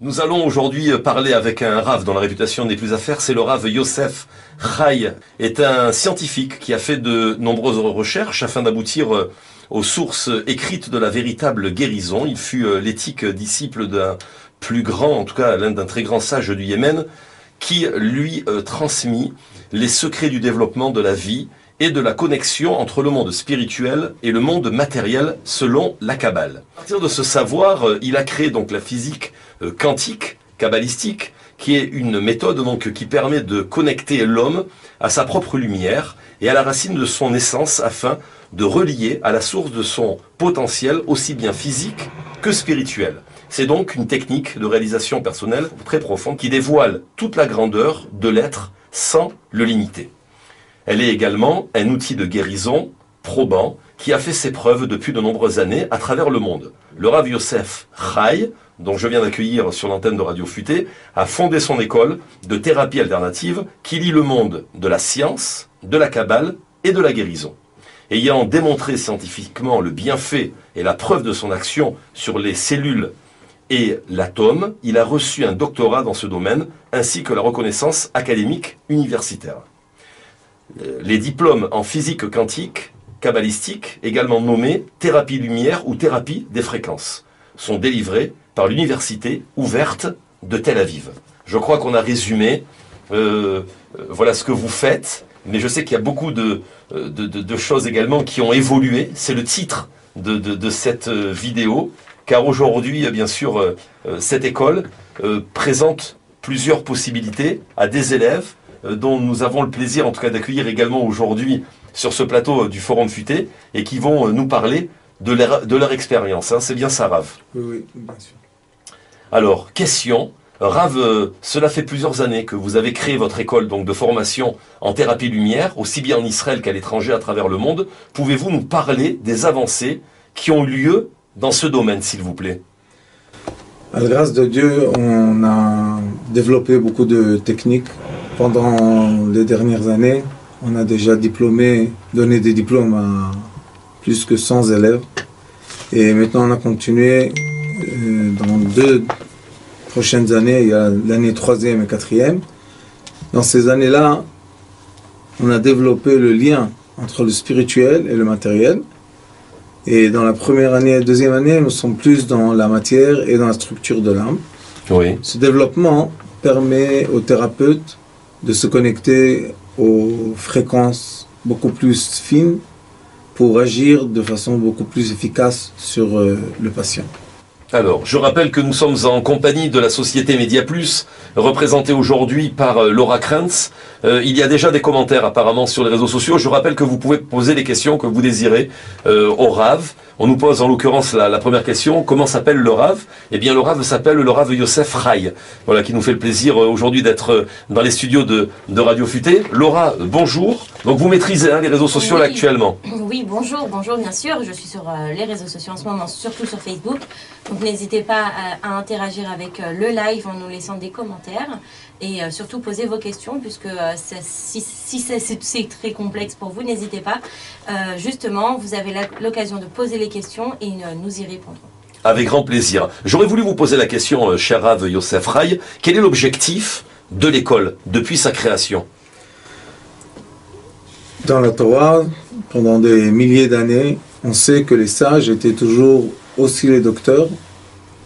Nous allons aujourd'hui parler avec un Rav dont la réputation n'est plus à faire, c'est le Rav Yosef Chai, est un scientifique qui a fait de nombreuses recherches afin d'aboutir aux sources écrites de la véritable guérison. Il fut l'éthique disciple d'un plus grand, en tout cas l'un d'un très grand sage du Yémen, qui lui transmit les secrets du développement de la vie et de la connexion entre le monde spirituel et le monde matériel selon la Kabbale. À partir de ce savoir, il a créé donc la physique quantique, kabbalistique, qui est une méthode donc qui permet de connecter l'homme à sa propre lumière et à la racine de son essence afin de relier à la source de son potentiel aussi bien physique que spirituel. C'est donc une technique de réalisation personnelle très profonde qui dévoile toute la grandeur de l'être sans le limiter. Elle est également un outil de guérison probant qui a fait ses preuves depuis de nombreuses années à travers le monde. Le Rav Yosef Chai, dont je viens d'accueillir sur l'antenne de Radio Futé, a fondé son école de thérapie alternative qui lie le monde de la science, de la Kabbale et de la guérison. Ayant démontré scientifiquement le bienfait et la preuve de son action sur les cellules et l'atome, il a reçu un doctorat dans ce domaine ainsi que la reconnaissance académique universitaire. Les diplômes en physique quantique, kabbalistique, également nommés thérapie lumière ou thérapie des fréquences, sont délivrés par l'université ouverte de Tel Aviv. Je crois qu'on a résumé, voilà ce que vous faites, mais je sais qu'il y a beaucoup de choses également qui ont évolué. C'est le titre de cette vidéo, car aujourd'hui, bien sûr, cette école présente plusieurs possibilités à des élèves dont nous avons le plaisir en tout cas d'accueillir également aujourd'hui sur ce plateau du Forum Futé et qui vont nous parler de leur expérience. Hein. C'est bien ça, Rav? Oui, bien sûr. Alors, question. Rav, cela fait plusieurs années que vous avez créé votre école donc, de formation en thérapie lumière, aussi bien en Israël qu'à l'étranger à travers le monde. Pouvez-vous nous parler des avancées qui ont eu lieu dans ce domaine, s'il vous plaît? À la grâce de Dieu, on a développé beaucoup de techniques. Pendant les dernières années, on a déjà donné des diplômes à plus que 100 élèves. Et maintenant, on a continué dans 2 prochaines années. Il y a l'année 3e et 4e. Dans ces années-là, on a développé le lien entre le spirituel et le matériel. Et dans la première année et la deuxième année, nous sommes plus dans la matière et dans la structure de l'âme. Oui. Ce développement permet aux thérapeutes de se connecter aux fréquences beaucoup plus fines pour agir de façon beaucoup plus efficace sur le patient. Alors, je rappelle que nous sommes en compagnie de la société Média Plus, représentée aujourd'hui par Laura Krantz. Il y a déjà des commentaires apparemment sur les réseaux sociaux. Je rappelle que vous pouvez poser les questions que vous désirez au Rav. On nous pose en l'occurrence la première question. Comment s'appelle le Rav? Eh bien, le Rav s'appelle le Rav Yosef Chai. Voilà, qui nous fait le plaisir aujourd'hui d'être dans les studios de Radio Futé. Laura, bonjour. Donc vous maîtrisez les réseaux sociaux là, actuellement. Oui, bonjour, bien sûr. Je suis sur les réseaux sociaux en ce moment, surtout sur Facebook. Donc n'hésitez pas à interagir avec le live en nous laissant des commentaires. Et surtout poser vos questions, puisque si c'est très complexe pour vous, n'hésitez pas. Justement, vous avez l'occasion de poser les questions et nous y répondrons. Avec grand plaisir. J'aurais voulu vous poser la question, cher Rav Yosef Chai. Quel est l'objectif de l'école depuis sa création? Dans la Torah, pendant des milliers d'années, on sait que les sages étaient toujours aussi les docteurs,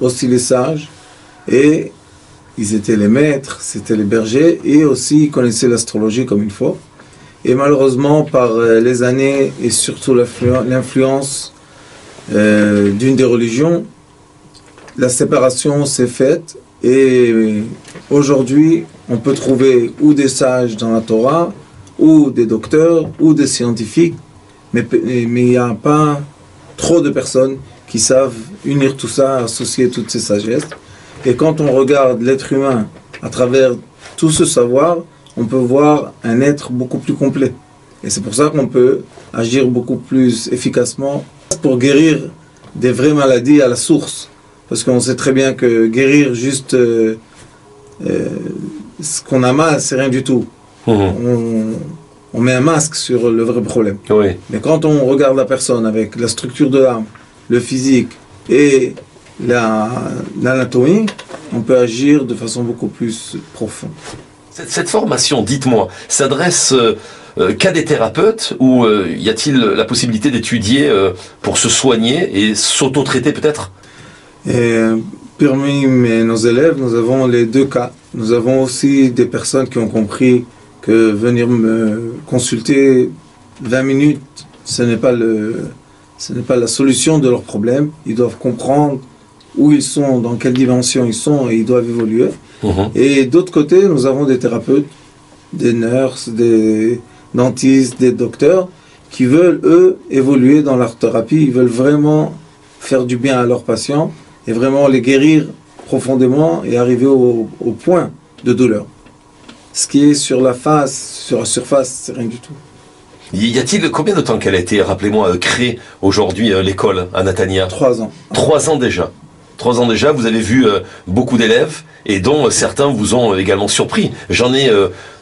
aussi les sages, et ils étaient les maîtres, c'était les bergers, et aussi ils connaissaient l'astrologie comme il faut. Et malheureusement, par les années, et surtout l'influence d'une des religions, la séparation s'est faite, et aujourd'hui, on peut trouver ou des sages dans la Torah, ou des docteurs, ou des scientifiques, mais il n'y a pas trop de personnes qui savent unir tout ça, associer toutes ces sagesses. Et quand on regarde l'être humain à travers tout ce savoir, on peut voir un être beaucoup plus complet. Et c'est pour ça qu'on peut agir beaucoup plus efficacement pour guérir des vraies maladies à la source. Parce qu'on sait très bien que guérir juste ce qu'on a mal, c'est rien du tout. On met un masque sur le vrai problème. Oui. Mais quand on regarde la personne avec la structure de l'âme, le physique et l'anatomie, on peut agir de façon beaucoup plus profonde. Cette formation, dites-moi, s'adresse qu'à des thérapeutes ou y a-t-il la possibilité d'étudier pour se soigner et s'auto-traiter peut-être? Parmi nos élèves, nous avons les deux cas. Nous avons aussi des personnes qui ont compris que venir me consulter 20 minutes, ce n'est pas la solution de leurs problèmes. Ils doivent comprendre où ils sont, dans quelle dimension ils sont et ils doivent évoluer. Et d'autre côté, nous avons des thérapeutes, des nurses, des dentistes, des docteurs qui veulent, eux, évoluer dans leur thérapie. Ils veulent vraiment faire du bien à leurs patients et vraiment les guérir profondément et arriver au point de douleur. Ce qui est sur la surface, c'est rien du tout. Y a-t-il combien de temps qu'elle a été, rappelez-moi, créée aujourd'hui l'école à Natania? 3 ans. 3 ans déjà. 3 ans déjà, vous avez vu beaucoup d'élèves et dont certains vous ont également surpris. J'en ai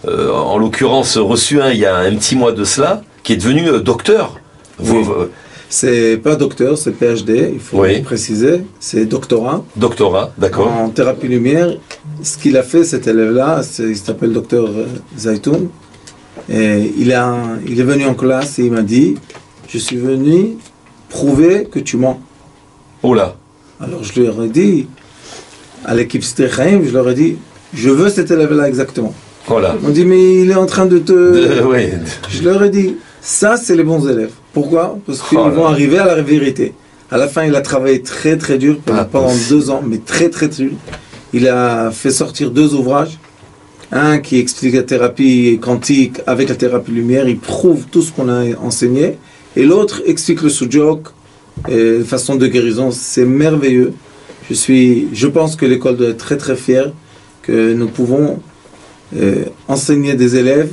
en l'occurrence reçu un il y a un petit mois de cela qui est devenu docteur. Oui. C'est pas docteur, c'est PhD, il faut préciser. C'est doctorat. Doctorat, d'accord. En thérapie lumière. Ce qu'il a fait, cet élève-là, il s'appelle docteur Zaitoun. Et il est venu en classe et il m'a dit, je suis venu prouver que tu mens. Oh là. Alors je leur ai dit, à l'équipe Stéchaim, je leur ai dit, je veux cet élève-là exactement. Voilà. On dit, mais il est en train de te... Oui. Je leur ai dit, ça c'est les bons élèves. Pourquoi? Parce qu'ils vont arriver à la vérité. À la fin, il a travaillé très très dur pendant 2 ans, mais très très dur. Il a fait sortir 2 ouvrages. Un qui explique la thérapie quantique avec la thérapie lumière, il prouve tout ce qu'on a enseigné. Et l'autre explique le sujok, façon de guérison. C'est merveilleux. Je pense que l'école doit être très très fière que nous pouvons enseigner des élèves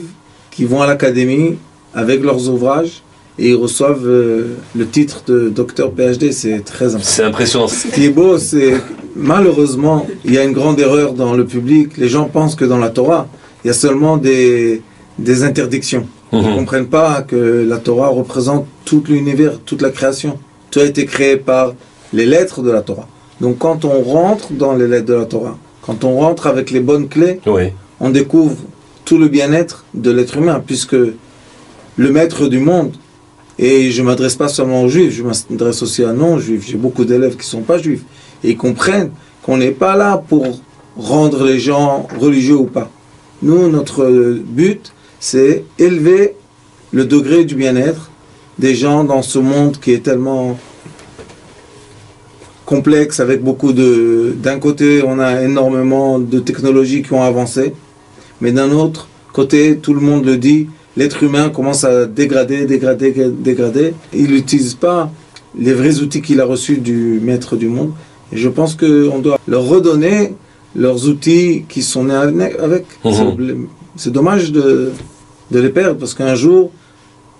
qui vont à l'académie avec leurs ouvrages et ils reçoivent le titre de docteur PhD. C'est très important. C'est impressionnant. Ce qui est beau, c'est malheureusement, il y a une grande erreur dans le public. Les gens pensent que dans la Torah, il y a seulement des interdictions. Ils ne comprennent pas que la Torah représente tout l'univers, toute la création. Tout a été créé par les lettres de la Torah. Donc quand on rentre dans les lettres de la Torah, quand on rentre avec les bonnes clés, on découvre tout le bien-être de l'être humain, puisque le maître du monde, et je ne m'adresse pas seulement aux juifs, je m'adresse aussi à non-juifs, j'ai beaucoup d'élèves qui ne sont pas juifs, et ils comprennent qu'on n'est pas là pour rendre les gens religieux ou pas. Nous, notre but, c'est élever le degré du bien-être des gens dans ce monde qui est tellement complexe, avec beaucoup de... D'un côté, on a énormément de technologies qui ont avancé, mais d'un autre côté, tout le monde le dit, l'être humain commence à dégrader. Il n'utilise pas les vrais outils qu'il a reçus du maître du monde. Et je pense qu'on doit leur redonner leurs outils qui sont nés avec. C'est dommage de les perdre, parce qu'un jour,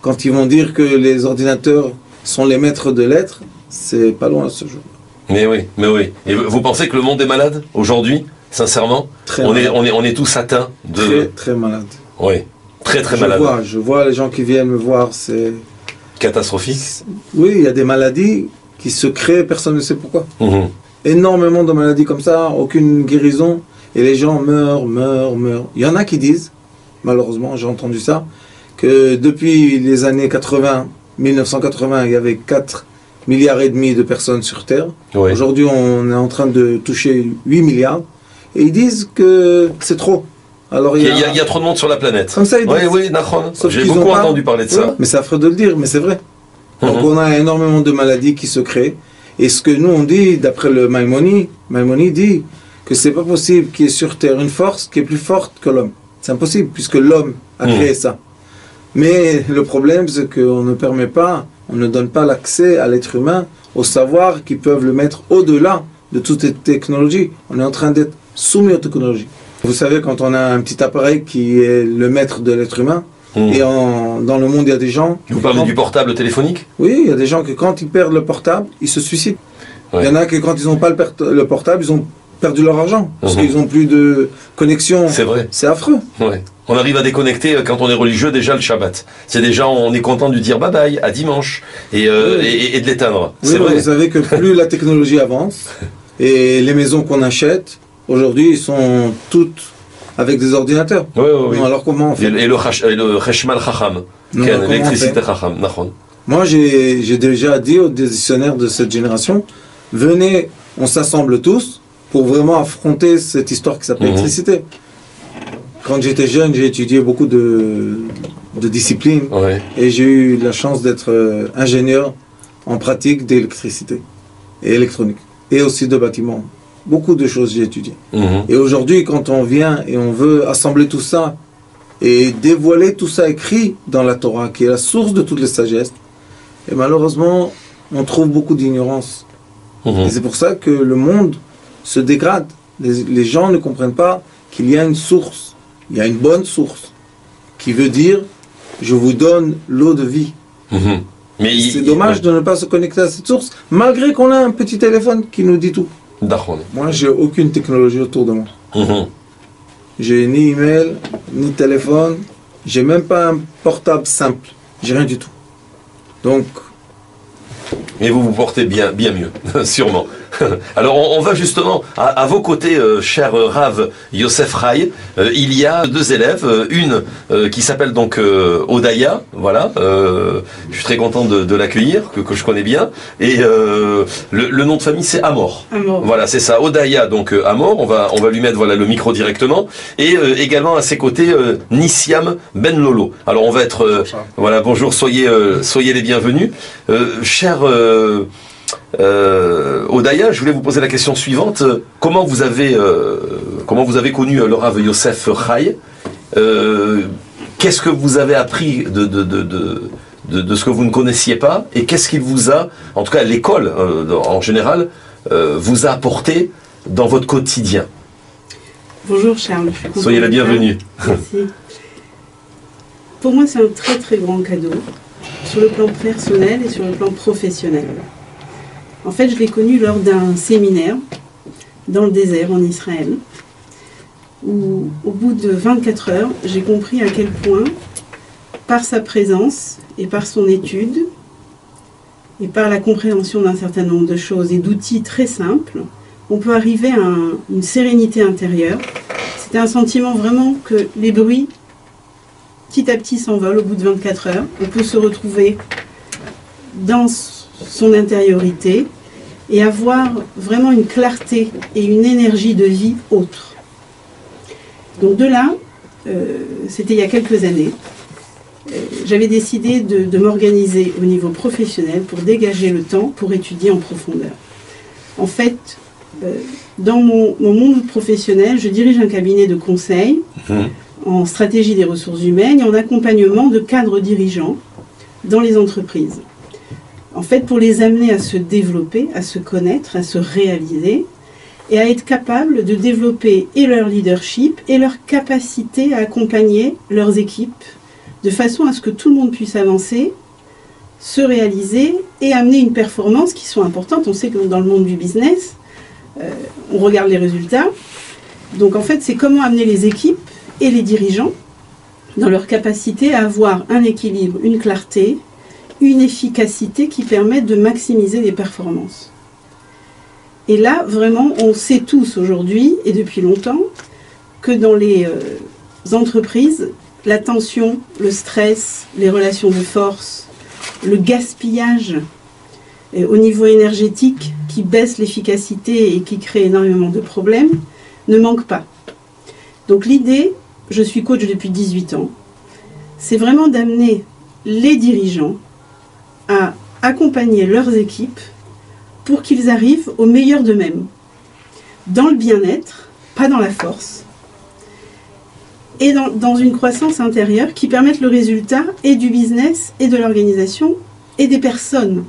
quand ils vont dire que les ordinateurs sont les maîtres de l'être, c'est pas loin ce jour. Mais oui. Et vous pensez que le monde est malade aujourd'hui, sincèrement? On est tous atteints de... Très malade. Oui. Très malade. Je vois les gens qui viennent me voir, c'est... Catastrophique. Oui, il y a des maladies qui se créent, personne ne sait pourquoi. Énormément de maladies comme ça, aucune guérison, et les gens meurent. Il y en a qui disent, malheureusement, j'ai entendu ça, que depuis les années 1980, il y avait 4,5 milliards de personnes sur Terre. Aujourd'hui, on est en train de toucher 8 milliards, et ils disent que c'est trop. Alors, il y a trop de monde sur la planète. Comme ça, ils disent. Oui, j'ai beaucoup entendu parler de ça. Mais c'est affreux de le dire, mais c'est vrai. Donc on a énormément de maladies qui se créent. Et ce que nous on dit, d'après le Maïmonide dit que c'est pas possible qu'il y ait sur Terre une force qui est plus forte que l'homme. C'est impossible, puisque l'homme a créé ça. Mais le problème, c'est qu'on ne permet pas, on ne donne pas l'accès à l'être humain au savoir qui peuvent le mettre au-delà de toutes les technologies. On est en train d'être soumis aux technologies. Vous savez, quand on a un petit appareil qui est le maître de l'être humain, et dans le monde, il y a des gens... Vous parlez du portable téléphonique? Oui, il y a des gens que quand ils perdent le portable, ils se suicident. Il y en a que quand ils n'ont pas le portable, ils ont perdu leur argent, parce qu'ils n'ont plus de connexion. C'est vrai. C'est affreux. On arrive à déconnecter quand on est religieux déjà le Shabbat. C'est déjà, on est content de dire bye bye, à dimanche, et de l'éteindre. Oui, c'est vrai. Vous savez que plus la technologie avance, et les maisons qu'on achète, Aujourd'hui, ils sont toutes avec des ordinateurs. Oui, oui, oui. Non, alors comment on fait? Et le Cheshmal Chacham, Non, comment on l'électricité fait? Chacham, Nahon. Moi, j'ai déjà dit aux décisionnaires de cette génération, venez, on s'assemble tous pour vraiment affronter cette histoire qui s'appelle l'électricité. Quand j'étais jeune, j'ai étudié beaucoup de disciplines Ouais. et j'ai eu la chance d'être ingénieur en pratique d'électricité et électronique et aussi de bâtiments. Beaucoup de choses j'ai étudié. Et aujourd'hui, quand on vient et on veut assembler tout ça et dévoiler tout ça écrit dans la Torah, qui est la source de toutes les sagesses, et malheureusement, on trouve beaucoup d'ignorance. Et c'est pour ça que le monde se dégrade. Les gens ne comprennent pas qu'il y a une source, il y a une bonne source, qui veut dire, je vous donne l'eau de vie. Mais C'est dommage de ne pas se connecter à cette source, malgré qu'on a un petit téléphone qui nous dit tout. Nahon. Moi, j'ai aucune technologie autour de moi. J'ai ni email, ni téléphone, j'ai même pas un portable simple, j'ai rien du tout. Donc, Mais vous vous portez bien mieux, sûrement. Alors on va justement à vos côtés, cher Rav Yosef Rai. Il y a deux élèves, une qui s'appelle donc Odaya, voilà. Je suis très content de l'accueillir, que je connais bien. Et le nom de famille c'est Amor. Amor. Voilà, c'est ça, Odaya, donc Amor. On va lui mettre voilà le micro directement. Et également à ses côtés Nissiam Ben Lolo. Alors on va être voilà, bonjour, soyez les bienvenus, cher. Odaya, je voulais vous poser la question suivante. Comment vous avez connu le Rav Yosef Rai? Qu'est-ce que vous avez appris de ce que vous ne connaissiez pas? Et qu'est-ce qu'il vous a, en tout cas l'école en général, vous a apporté dans votre quotidien? Bonjour Charles. Soyez la bienvenue. Merci. Pour moi, c'est un très très grand cadeau, sur le plan personnel et sur le plan professionnel. En fait, je l'ai connu lors d'un séminaire dans le désert en Israël, où au bout de 24 heures, j'ai compris à quel point, par sa présence et par son étude, et par la compréhension d'un certain nombre de choses et d'outils très simples, on peut arriver à une sérénité intérieure. C'était un sentiment vraiment que les bruits, petit à petit, s'envolent au bout de 24 heures. On peut se retrouver dans son intériorité et avoir vraiment une clarté et une énergie de vie autre. Donc de là, c'était il y a quelques années, j'avais décidé de m'organiser au niveau professionnel pour dégager le temps pour étudier en profondeur. En fait, dans mon monde professionnel, je dirige un cabinet de conseil en stratégie des ressources humaines et en accompagnement de cadres dirigeants dans les entreprises. En fait, pour les amener à se développer, à se connaître, à se réaliser et à être capables de développer et leur leadership et leur capacité à accompagner leurs équipes de façon à ce que tout le monde puisse avancer, se réaliser et amener une performance qui soit importante. On sait que dans le monde du business, on regarde les résultats. Donc en fait, c'est comment amener les équipes et les dirigeants dans leur capacité à avoir un équilibre, une clarté, une efficacité qui permettent de maximiser les performances. Et là, vraiment, on sait tous aujourd'hui, et depuis longtemps, que dans les entreprises, la tension, le stress, les relations de force, le gaspillage au niveau énergétique qui baisse l'efficacité et qui crée énormément de problèmes, ne manquent pas. Donc l'idée, je suis coach depuis 18 ans, c'est vraiment d'amener les dirigeants à accompagner leurs équipes pour qu'ils arrivent au meilleur d'eux-mêmes, dans le bien-être, pas dans la force, et dans une croissance intérieure qui permette le résultat et du business et de l'organisation et des personnes.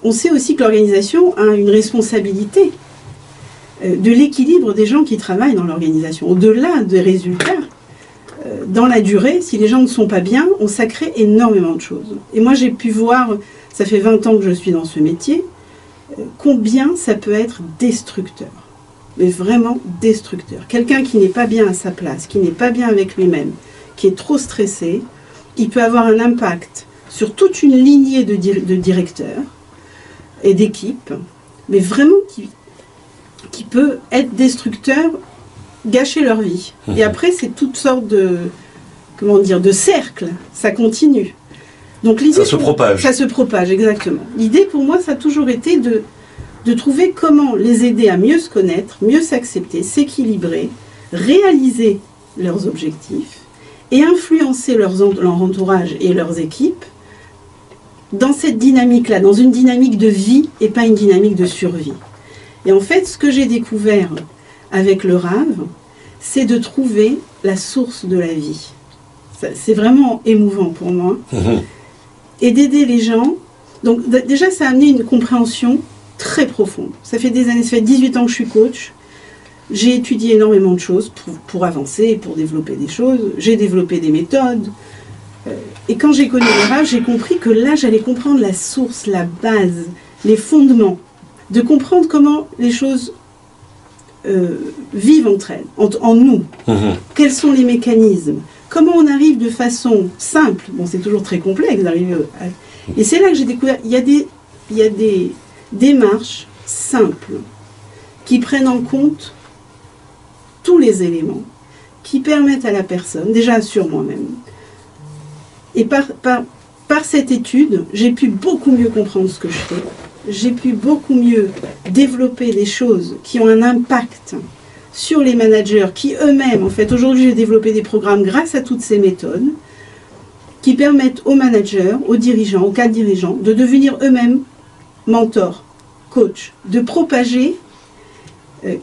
On sait aussi que l'organisation a une responsabilité de l'équilibre des gens qui travaillent dans l'organisation. Au-delà des résultats, dans la durée, si les gens ne sont pas bien, ça crée énormément de choses. Et moi, j'ai pu voir, ça fait 20 ans que je suis dans ce métier, combien ça peut être destructeur. Mais vraiment destructeur. Quelqu'un qui n'est pas bien à sa place, qui n'est pas bien avec lui-même, qui est trop stressé, il peut avoir un impact sur toute une lignée de directeurs et d'équipes, mais vraiment qui peut être destructeur, gâcher leur vie. Et après, c'est toutes sortes de, comment dire, de cercles, ça continue. Donc l'idée, ça se propage. Ça se propage, exactement. L'idée pour moi, ça a toujours été de trouver comment les aider à mieux se connaître, mieux s'accepter, s'équilibrer, réaliser leurs objectifs et influencer leur entourage et leurs équipes dans cette dynamique-là, dans une dynamique de vie et pas une dynamique de survie. Et en fait, ce que j'ai découvert avec le Rav, c'est de trouver la source de la vie. C'est vraiment émouvant pour moi. Et d'aider les gens. Donc déjà, ça a amené une compréhension très profonde. Ça fait des années, ça fait 18 ans que je suis coach. J'ai étudié énormément de choses pour avancer, pour développer des choses. J'ai développé des méthodes. Et quand j'ai connu le Rav, j'ai compris que là, j'allais comprendre la source, la base, les fondements. De comprendre comment les choses vivent entre elles, en nous. Quels sont les mécanismes. Comment on arrive de façon simple. Bon, c'est toujours très complexe d'arriver à... Et c'est là que j'ai découvert, il y a des démarches simples qui prennent en compte tous les éléments, qui permettent à la personne, déjà sur moi-même, et par cette étude, j'ai pu beaucoup mieux comprendre ce que je fais, j'ai pu beaucoup mieux développer des choses qui ont un impact sur les managers, qui eux-mêmes, en fait, aujourd'hui j'ai développé des programmes grâce à toutes ces méthodes, qui permettent aux managers, aux dirigeants, aux cadres dirigeants, de devenir eux-mêmes mentors, coachs, de propager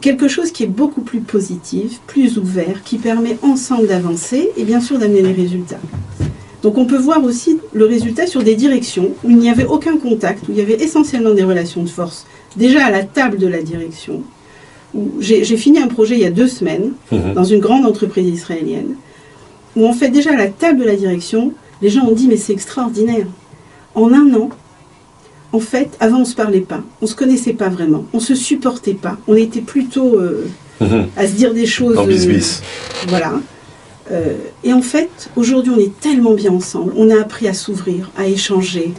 quelque chose qui est beaucoup plus positif, plus ouvert, qui permet ensemble d'avancer et bien sûr d'amener les résultats. Donc on peut voir aussi le résultat sur des directions où il n'y avait aucun contact, où il y avait essentiellement des relations de force, déjà à la table de la direction. J'ai fini un projet il y a 2 semaines, dans une grande entreprise israélienne, où en fait déjà à la table de la direction, les gens ont dit mais c'est extraordinaire. En 1 an, en fait, avant on ne se parlait pas, on ne se connaissait pas vraiment, on ne se supportait pas, on était plutôt à se dire des choses... Dans bis-bis. Voilà. Et en fait, aujourd'hui on est tellement bien ensemble, on a appris à s'ouvrir, à échanger,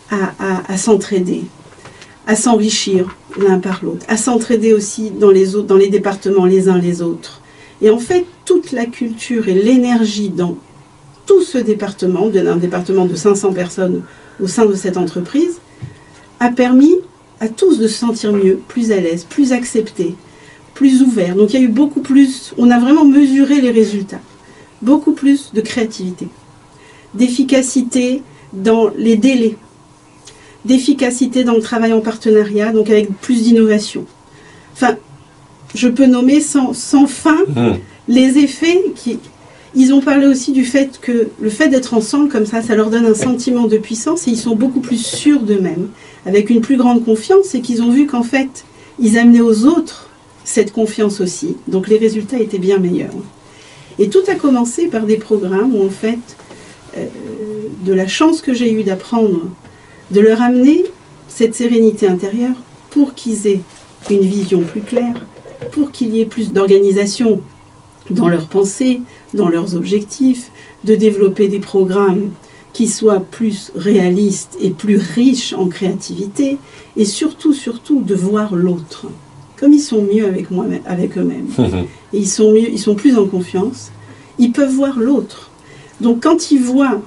à s'entraider, à s'enrichir l'un par l'autre, à s'entraider aussi dans les départements les uns les autres. Et en fait, toute la culture et l'énergie dans tout ce département, d'un département de 500 personnes au sein de cette entreprise, a permis à tous de se sentir mieux, plus à l'aise, plus acceptés, plus ouverts. Donc il y a eu beaucoup plus, on a vraiment mesuré les résultats, beaucoup plus de créativité, d'efficacité dans les délais, d'efficacité dans le travail en partenariat, donc avec plus d'innovation. Enfin, je peux nommer sans fin les effets qui... Ils ont parlé aussi du fait que le fait d'être ensemble comme ça leur donne un sentiment de puissance et ils sont beaucoup plus sûrs d'eux-mêmes, avec une plus grande confiance et qu'ils ont vu qu'en fait, ils amenaient aux autres cette confiance aussi. Donc les résultats étaient bien meilleurs. Et tout a commencé par des programmes où en fait, de la chance que j'ai eue d'apprendre, de leur amener cette sérénité intérieure pour qu'ils aient une vision plus claire, pour qu'il y ait plus d'organisation dans leurs pensées, dans leurs objectifs, de développer des programmes qui soient plus réalistes et plus riches en créativité, et surtout, de voir l'autre. Comme ils sont mieux avec eux-mêmes, et ils sont plus en confiance, ils peuvent voir l'autre. Donc quand ils voient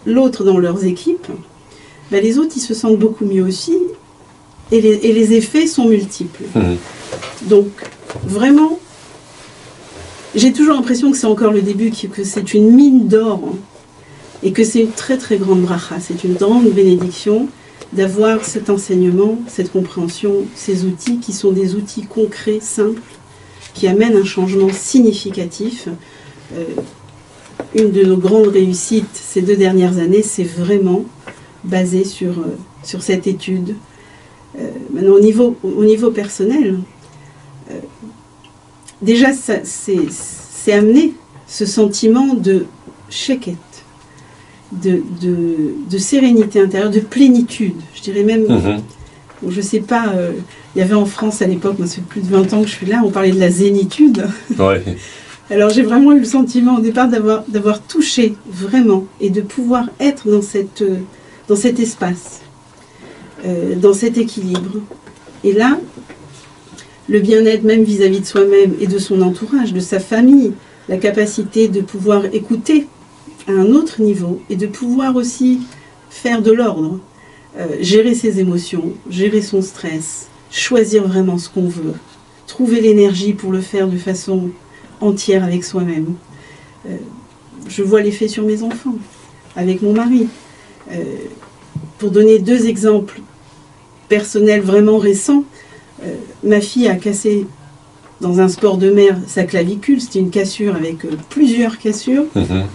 l'autre dans leurs équipes, ben les autres ils se sentent beaucoup mieux aussi, et les effets sont multiples. Donc vraiment, j'ai toujours l'impression que c'est encore le début, que c'est une mine d'or, et que c'est une très très grande bracha, c'est une grande bénédiction d'avoir cet enseignement, cette compréhension, ces outils qui sont des outils concrets, simples, qui amènent un changement significatif. Une de nos grandes réussites ces 2 dernières années, c'est vraiment basé sur cette étude. Maintenant, au niveau personnel, déjà, c'est amené ce sentiment de sheket, de sérénité intérieure, de plénitude. Je dirais même, bon, je sais pas, il y avait en France à l'époque, moi ça fait plus de 20 ans que je suis là, on parlait de la zénitude. Ouais. Alors j'ai vraiment eu le sentiment au départ d'avoir touché vraiment et de pouvoir être dans cet espace, dans cet équilibre. Et là, le bien-être même vis-à-vis de soi-même et de son entourage, de sa famille, la capacité de pouvoir écouter à un autre niveau et de pouvoir aussi faire de l'ordre, gérer ses émotions, gérer son stress, choisir vraiment ce qu'on veut, trouver l'énergie pour le faire de façon entière avec soi-même. Je vois l'effet sur mes enfants, avec mon mari. Pour donner 2 exemples personnels vraiment récents, ma fille a cassé dans un sport de mer sa clavicule, c'était une cassure avec plusieurs cassures,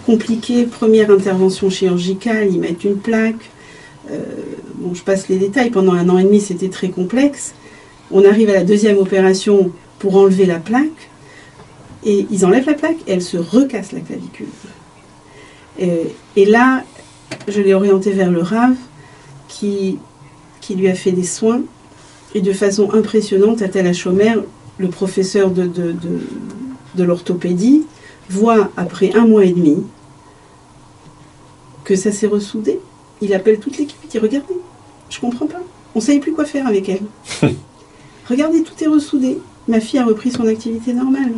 compliquées, première intervention chirurgicale, ils mettent une plaque, bon, je passe les détails, pendant 1 an et demi c'était très complexe, on arrive à la 2e opération pour enlever la plaque, et ils enlèvent la plaque et elle se recasse la clavicule. Et là, je l'ai orientée vers le Rav qui lui a fait des soins, et de façon impressionnante, à Tel HaShomer, le professeur de l'orthopédie voit après 1 mois et demi que ça s'est ressoudé. Il appelle toute l'équipe, il dit regardez, je comprends pas, on ne savait plus quoi faire avec elle. Regardez, tout est ressoudé. Ma fille a repris son activité normale.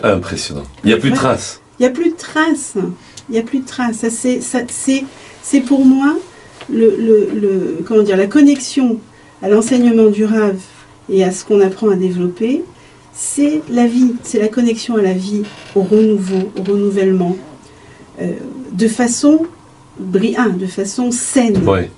Impressionnant. Il n'y a plus de traces. Il n'y a plus de traces. Il n'y a plus de traces. C'est pour moi comment dire, la connexion à l'enseignement du Rav et à ce qu'on apprend à développer. C'est la vie, c'est la connexion à la vie, au renouveau, au renouvellement, de façon brillante, de façon saine. Ouais.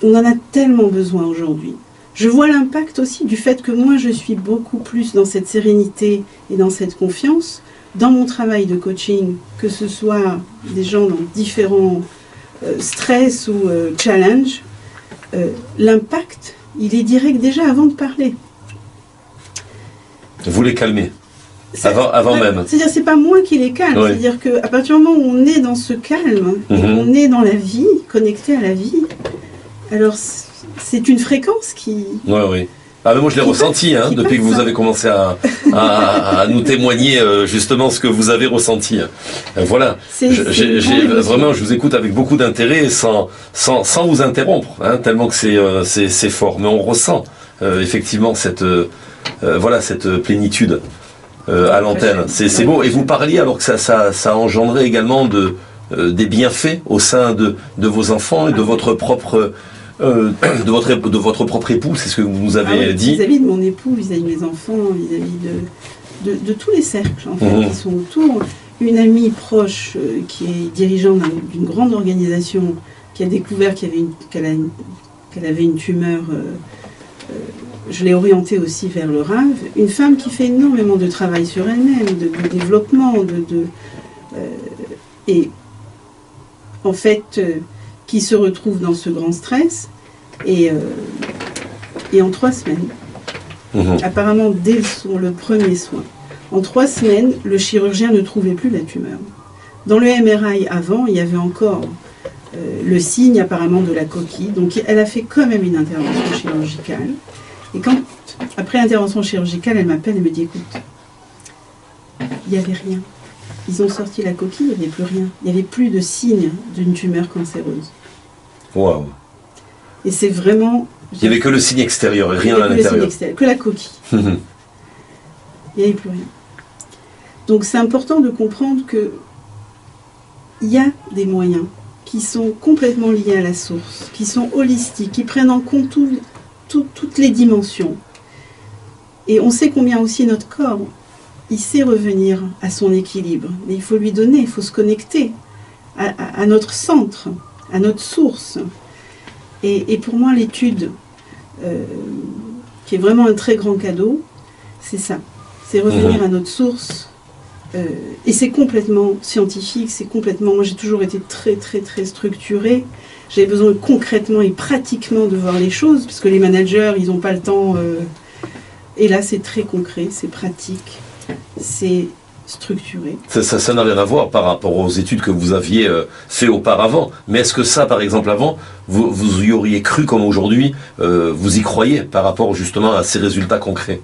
On en a tellement besoin aujourd'hui. Je vois l'impact aussi du fait que moi je suis beaucoup plus dans cette sérénité et dans cette confiance, dans mon travail de coaching, que ce soit des gens dans différents stress ou challenges, l'impact, il est direct déjà avant de parler. Vous les calmez avant même. C'est-à-dire, c'est pas moi qui les calme. Oui. C'est-à-dire qu'à partir du moment où on est dans ce calme, et on est dans la vie, connecté à la vie, alors c'est une fréquence qui... Oui, oui. Ah, mais moi je l'ai ressenti depuis que vous avez commencé à nous témoigner justement ce que vous avez ressenti. Voilà. Vraiment, je vous écoute avec beaucoup d'intérêt sans vous interrompre, tellement que c'est fort. Mais on ressent effectivement cette plénitude à l'antenne. C'est beau. Et vous parliez alors que ça a engendré également des bienfaits au sein de vos enfants et de votre propre... de votre propre époux, c'est ce que vous nous avez dit. Vis-à-vis de mon époux, vis-à-vis de mes enfants, vis-à-vis de tous les cercles en fait, qui sont autour. Une amie proche qui est dirigeante d'une grande organisation qui a découvert qu'elle avait une tumeur, je l'ai orientée aussi vers le Rav. Une femme qui fait énormément de travail sur elle-même, de développement, et en fait... qui se retrouve dans ce grand stress, et en 3 semaines, apparemment dès le premier soin, en 3 semaines, le chirurgien ne trouvait plus la tumeur. Dans le MRI avant, il y avait encore le signe apparemment de la coquille, donc elle a fait quand même une intervention chirurgicale, et quand, après l'intervention chirurgicale, elle m'appelle et me dit, écoute, il n'y avait rien. Ils ont sorti la coquille, il n'y avait plus rien. Il n'y avait plus de signe d'une tumeur cancéreuse. Waouh. Et c'est vraiment... Il n'y avait que le signe extérieur et rien à l'intérieur. Que la coquille. Il n'y avait plus rien. Donc c'est important de comprendre que il y a des moyens qui sont complètement liés à la source, qui sont holistiques, qui prennent en compte toutes les dimensions. Et on sait combien aussi notre corps, il sait revenir à son équilibre. Mais il faut lui donner, il faut se connecter à notre centre, à notre source. Et pour moi, l'étude, qui est vraiment un très grand cadeau, c'est ça. C'est revenir à notre source. Et c'est complètement scientifique, c'est complètement... Moi, j'ai toujours été très, très, très structurée. J'avais besoin concrètement et pratiquement de voir les choses, parce que les managers, ils n'ont pas le temps... Et là, c'est très concret, c'est pratique, c'est... structuré. Ça n'a rien à voir par rapport aux études que vous aviez fait auparavant. Mais est-ce que ça, par exemple, avant, vous y auriez cru comme aujourd'hui, vous y croyez par rapport justement à ces résultats concrets?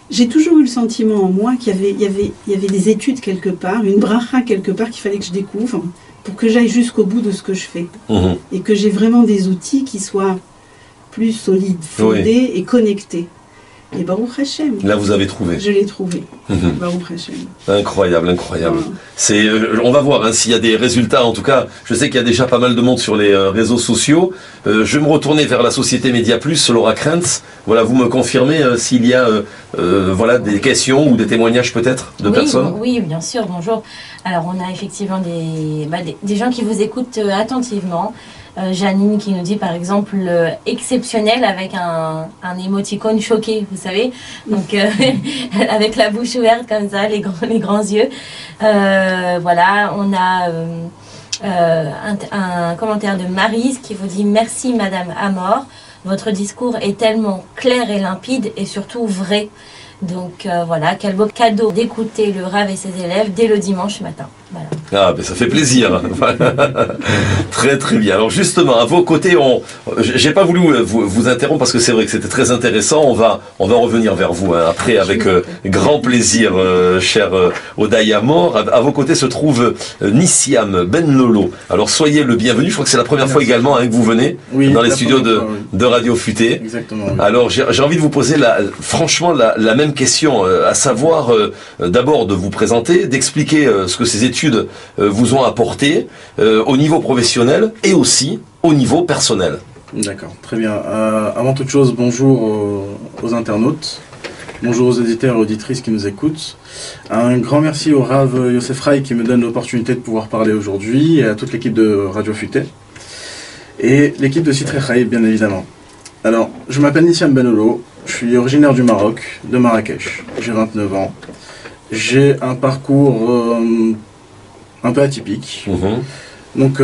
J'ai toujours eu le sentiment en moi qu'il y avait des études quelque part, une bracha quelque part qu'il fallait que je découvre pour que j'aille jusqu'au bout de ce que je fais. Et que j'ai vraiment des outils qui soient plus solides, fondés et connectés. Et Baruch Hashem. Là, vous avez trouvé. Je l'ai trouvé. Mhm. Baruch Hashem. Incroyable, incroyable. Voilà. C'est, on va voir hein, s'il y a des résultats. En tout cas, je sais qu'il y a déjà pas mal de monde sur les réseaux sociaux. Je vais me retourner vers la société Média Plus, Laura Krantz. Voilà, vous me confirmez s'il y a voilà, des questions ou des témoignages peut-être de personnes. Oui, bien sûr, bonjour. Alors, on a effectivement des gens qui vous écoutent attentivement. Janine qui nous dit par exemple exceptionnel avec un émoticône choqué, vous savez, donc avec la bouche ouverte comme ça, les grands yeux. Voilà, on a un commentaire de Maryse qui vous dit merci Madame Amor, votre discours est tellement clair et limpide et surtout vrai. Donc voilà, quel beau cadeau d'écouter le Rav et ses élèves dès le dimanche matin. Voilà. Ah, ben ça fait plaisir. Très très bien. Alors justement, à vos côtés, j'ai pas voulu vous interrompre parce que c'est vrai que c'était très intéressant. On va revenir vers vous hein, après avec grand plaisir, cher Odaï Amor. À vos côtés se trouve Nissiam Ben Lolo. Alors soyez le bienvenu. Je crois que c'est la première fois également hein, que vous venez dans les studios de Radio Futé. Exactement. Oui. Alors j'ai envie de vous poser franchement la même question, à savoir d'abord de vous présenter, d'expliquer ce que ces études vous ont apporté au niveau professionnel et aussi au niveau personnel. D'accord, très bien. Avant toute chose, bonjour aux internautes, bonjour aux éditeurs et auditrices qui nous écoutent. Un grand merci au Rav Yosef Rai qui me donne l'opportunité de pouvoir parler aujourd'hui et à toute l'équipe de Radio Futé et l'équipe de Sitre Rai bien évidemment. Alors, je m'appelle Nissiam Ben Lolo, je suis originaire du Maroc, de Marrakech, j'ai 29 ans. J'ai un parcours un peu atypique. Donc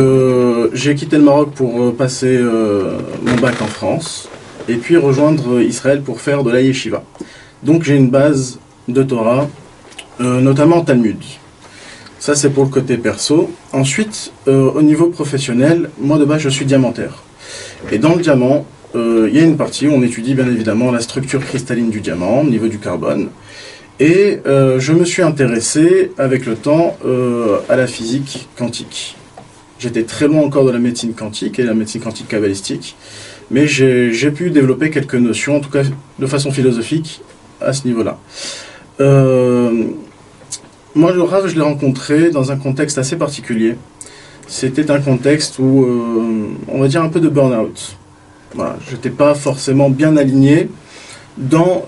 j'ai quitté le Maroc pour passer mon bac en France et puis rejoindre Israël pour faire de la yeshiva. Donc j'ai une base de Torah, notamment en Talmud. Ça c'est pour le côté perso. Ensuite, au niveau professionnel, moi de base je suis diamantaire. Et dans le diamant, il y a une partie où on étudie bien évidemment la structure cristalline du diamant au niveau du carbone. Et je me suis intéressé avec le temps à la physique quantique. J'étais très loin encore de la médecine quantique et la médecine quantique kabbalistique, mais j'ai pu développer quelques notions, en tout cas de façon philosophique, à ce niveau-là. Moi, le Rav, je l'ai rencontré dans un contexte assez particulier. C'était un contexte où, on va dire, un peu de burn-out. Voilà, je n'étais pas forcément bien aligné dans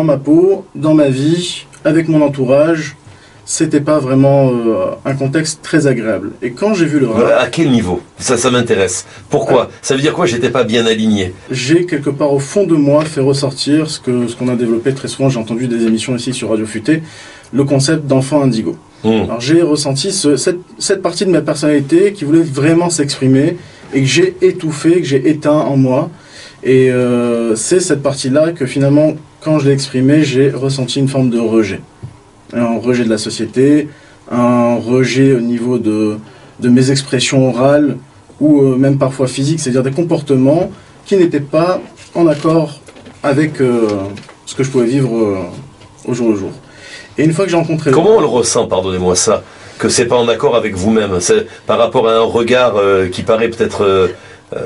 ma peau, dans ma vie, avec mon entourage. C'était pas vraiment un contexte très agréable. Et quand j'ai vu le Rav... À quel niveau? Ça m'intéresse. Pourquoi? Ça veut dire quoi? J'étais pas bien aligné. J'ai quelque part au fond de moi fait ressortir ce qu'on a développé très souvent. J'ai entendu des émissions ici sur Radio Futé, le concept d'enfant indigo. Alors j'ai ressenti cette partie de ma personnalité qui voulait vraiment s'exprimer et que j'ai étouffé, que j'ai éteint en moi. Et c'est cette partie-là que finalement, quand je l'ai exprimée, j'ai ressenti une forme de rejet. Un rejet de la société, un rejet au niveau de mes expressions orales ou même parfois physiques, c'est-à-dire des comportements qui n'étaient pas en accord avec ce que je pouvais vivre au jour le jour. Et une fois que j'ai rencontré... Comment on le ressent, pardonnez-moi ça, que c'est pas en accord avec vous-même? C'est par rapport à un regard qui paraît peut-être